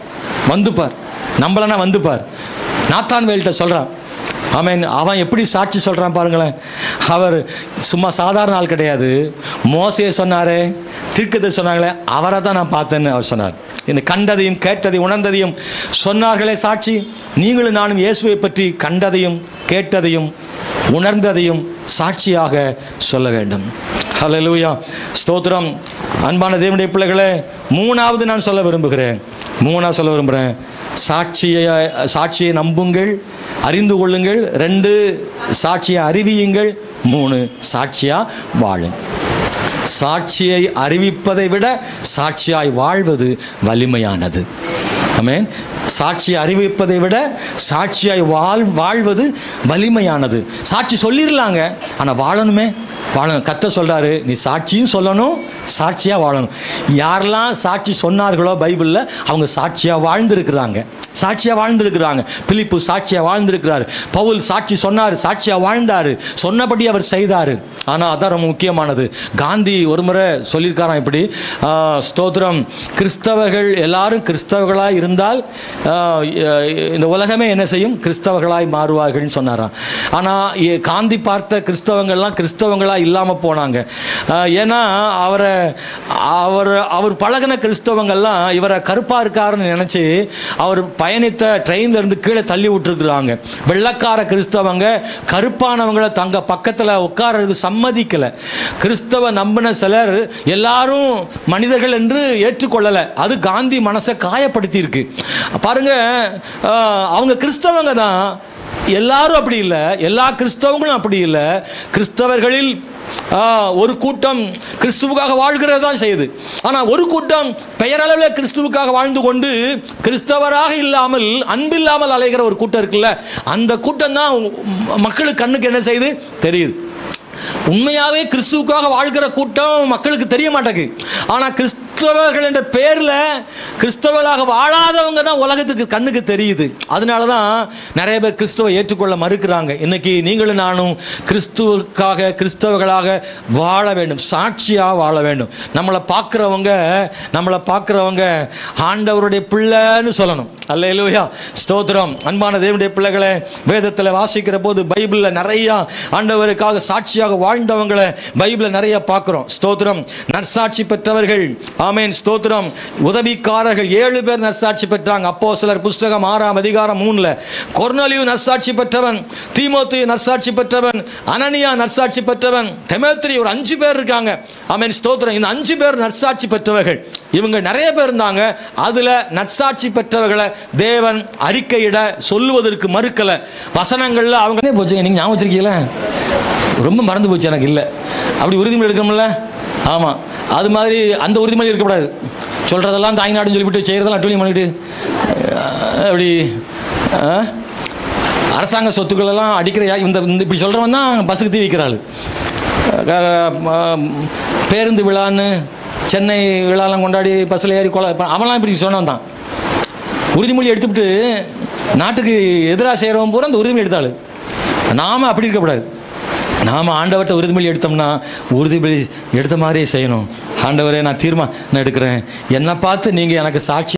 Speaker 1: வந்து பார், நம்மளனா வந்து பார். நாத்தான் வேல்கிட்ட சொல்றான். ஆமென். அவன் எப்படி சாட்சி சொல்றான் பாருங்களேன். அவர் சும்மா சாதாரண ஆள் கிடையாது. மோசே சொன்னாரே, தீர்க்கதரிசி சொன்னாங்களே, அவரை தான் நான் பார்த்தேன்னு அவர் சொன்னார். இந்த கண்டதையும் கேட்டதையும் உணர்ந்ததையும் சொன்னார்களே சாட்சி. நீங்களும் நானும் இயேசுவை பற்றி கண்டதையும் கேட்டதையும் உணர்ந்ததையும் சாட்சியாக சொல்ல வேண்டும். ஹல்லேலூயா. ஸ்தோத்திரம். அன்பான தேவனுடைய பிள்ளைகளே, 3வது நான் சொல்ல விரும்புகிறேன். சாட்சியை நம்புங்கள், அறிந்து கொள்ளுங்கள். 2, சாட்சியை அறிவியுங்கள். 3, சாட்சியா வாழும். சாட்சியை அறிவிப்பதை விட சாட்சியாய் வாழ்வது வலிமையானது. ஆமென். சாட்சியை அறிவிப்பதை விட சாட்சியாய் வாழ்வது வலிமையானது. சாட்சி சொல்லிடலாங்க, ஆனால் வாழணுமே. வாழணும். கர்த்தர் சொல்றாரு, நீ சாட்சியும் சொல்லணும், சாட்சியா வாழணும். யாரெல்லாம் சாட்சி சொன்னார்களோ பைபிளில், அவங்க சாட்சியா வாழ்ந்திருக்கிறாங்க. சாட்சியா வாழ்ந்திருக்கிறாங்க. பிலிப்பு சாட்சியா வாழ்ந்திருக்கிறார். பவுல் சாட்சி சொன்னார், சாட்சியா வாழ்ந்தார், சொன்னபடி அவர் செய்தார். ஆனால் அதான் ரொம்ப முக்கியமானது. காந்தி ஒரு முறை சொல்லியிருக்காராம் இப்படி, ஸ்தோத்திரம், கிறிஸ்தவர்கள் எல்லாரும் கிறிஸ்தவர்களாக இருந்தால் இந்த உலகமே என்ன செய்யும், கிறிஸ்தவர்களாய் மாறுவார்கள்னு சொன்னாராம். ஆனால் காந்தி பார்த்த கிறிஸ்தவங்கள்லாம் கிறிஸ்தவங்களாக இல்லாமல் போனாங்க. ஏன்னா அவர் பழகின கிறிஸ்தவங்கள்லாம் இவரை கருப்பாக இருக்காருன்னு நினச்சி அவர் பயணித்த ட்ரெயின்ல இருந்து கீழே தள்ளி விட்டுருக்குறாங்க. வெள்ளக்கார கிறிஸ்தவங்க கருப்பானவங்களை தங்க பக்கத்தில் உட்கார்றதுக்கு சம்மதிக்கலை. கிறிஸ்தவ நம்பின சிலர் எல்லாரும் மனிதர்கள் என்று ஏற்றுக்கொள்ளலை. அது காந்தி மனசை காயப்படுத்தி இருக்கு பாருங்க. அவங்க கிறிஸ்தவங்க தான், எல்லாரும் அப்படி இல்லை, எல்லா கிறிஸ்தவங்களும் அப்படி இல்லை. கிறிஸ்தவர்களில் ஒரு கூட்டம் கிறிஸ்துவுக்காக வாழ்கிறது தான் செய்யுது. ஆனால் ஒரு கூட்டம் பெயரளவில் கிறிஸ்துவுக்காக வாழ்ந்து கொண்டு கிறிஸ்தவராக இல்லாமல் அன்பில்லாமல் அலைகிற ஒரு கூட்டம் இருக்குல்ல, அந்த கூட்டம் தான் மக்களுக்கு கண்ணுக்கு என்ன செய்யுது தெரியுது. உண்மையாகவே கிறிஸ்துவுக்காக வாழ்கிற கூட்டம் மக்களுக்கு தெரிய மாட்டேங்குது. ஆனால் கிறிஸ்தவர்கள் என்ற பேரில் கிறிஸ்தவர்களாக வாழாதவங்க தான் உலகத்துக்கு கண்ணுக்கு தெரியுது. அதனால தான் நிறைய பேர் கிறிஸ்துவை ஏற்றுக்கொள்ள மறுக்கிறாங்க. இன்னைக்கு நீங்களும் நானும் கிறிஸ்துவுக்காக கிறிஸ்தவர்களாக வாழ வேண்டும், சாட்சியாக வாழ வேண்டும். நம்மளை பார்க்குறவங்க ஆண்டவருடைய பிள்ளைன்னு சொல்லணும். அல்லேலூயா, ஸ்தோத்திரம். அன்பான தேவனுடைய பிள்ளைகளை, வேதத்தில் வாசிக்கிற போது பைபிளில் நிறையா ஆண்டவருக்காக சாட்சியாக வாழ்ந்தவங்களை பைபிளில் நிறைய பார்க்குறோம். ஸ்தோத்திரம். நற்சாட்சி பெற்றவர்கள், ஆமென், ஸ்தோத்திரம். உதவிக்காரர்கள் 7 பேர் நற்சாட்சி பெற்றாங்க. அப்போஸ்தலர் புஸ்தகம் 6ஆம் அதிகாரம் 3ல் கொர்நேலியு நற்சாட்சி பெற்றவன், தீமோத்தேயு நற்சாட்சி பெற்றவன், அனனியா நற்சாட்சி பெற்றவன், தெமேத்திரி, ஒரு 5 பேர் இருக்காங்க. ஆமென், ஸ்தோத்திரம். இந்த 5 பேர் நற்சாட்சி பெற்றவர்கள். இவங்க நிறைய பேர் இருந்தாங்க. அதில் நற்சாட்சி பெற்றவர்களை தேவன் அறிக்கையிட சொல்லுவதற்கு மறுக்கலை. வசனங்களில் அவங்க போச்சு, நீங்கள் ஞாபகம் வச்சிருக்கீங்களா? ரொம்ப மறந்து போச்சு, எனக்கு இல்லை. அப்படி உறுதிமொழி எடுக்கணும்ல? ஆமாம், அது மாதிரி அந்த உறுதிமொழி இருக்கக்கூடாது. சொல்கிறதெல்லாம் தாய்நாடுன்னு சொல்லிவிட்டு செய்கிறதெல்லாம் அட்டூழியம் பண்ணிவிட்டு அப்படி அரசாங்க சொத்துக்களெல்லாம் அடிக்கிற இந்த இப்படி சொல்கிறவன் தான் பஸ்ஸுக்கு தீ வைக்கிறாள். பேருந்து விழான்னு சென்னை விழாலாம் கொண்டாடி பஸ்ஸில் ஏறி அவன்லாம் இப்படி சொன்னவன் தான். உறுதிமொழி எடுத்துவிட்டு நாட்டுக்கு எதிராக செய்கிறவன் பூரா அந்த உறுதிமொழி எடுத்தாள். நாம் அப்படி இருக்கக்கூடாது. நாம் ஆண்டவர்கிட்ட உறுதிமொழி எடுத்தோம்னா உறுதிமொழி எடுத்த மாதிரியே செய்யணும். ஆண்டவரே, நான் தீர்மானம் எடுக்கிறேன், என்னை பார்த்து நீங்கள் எனக்கு சாட்சி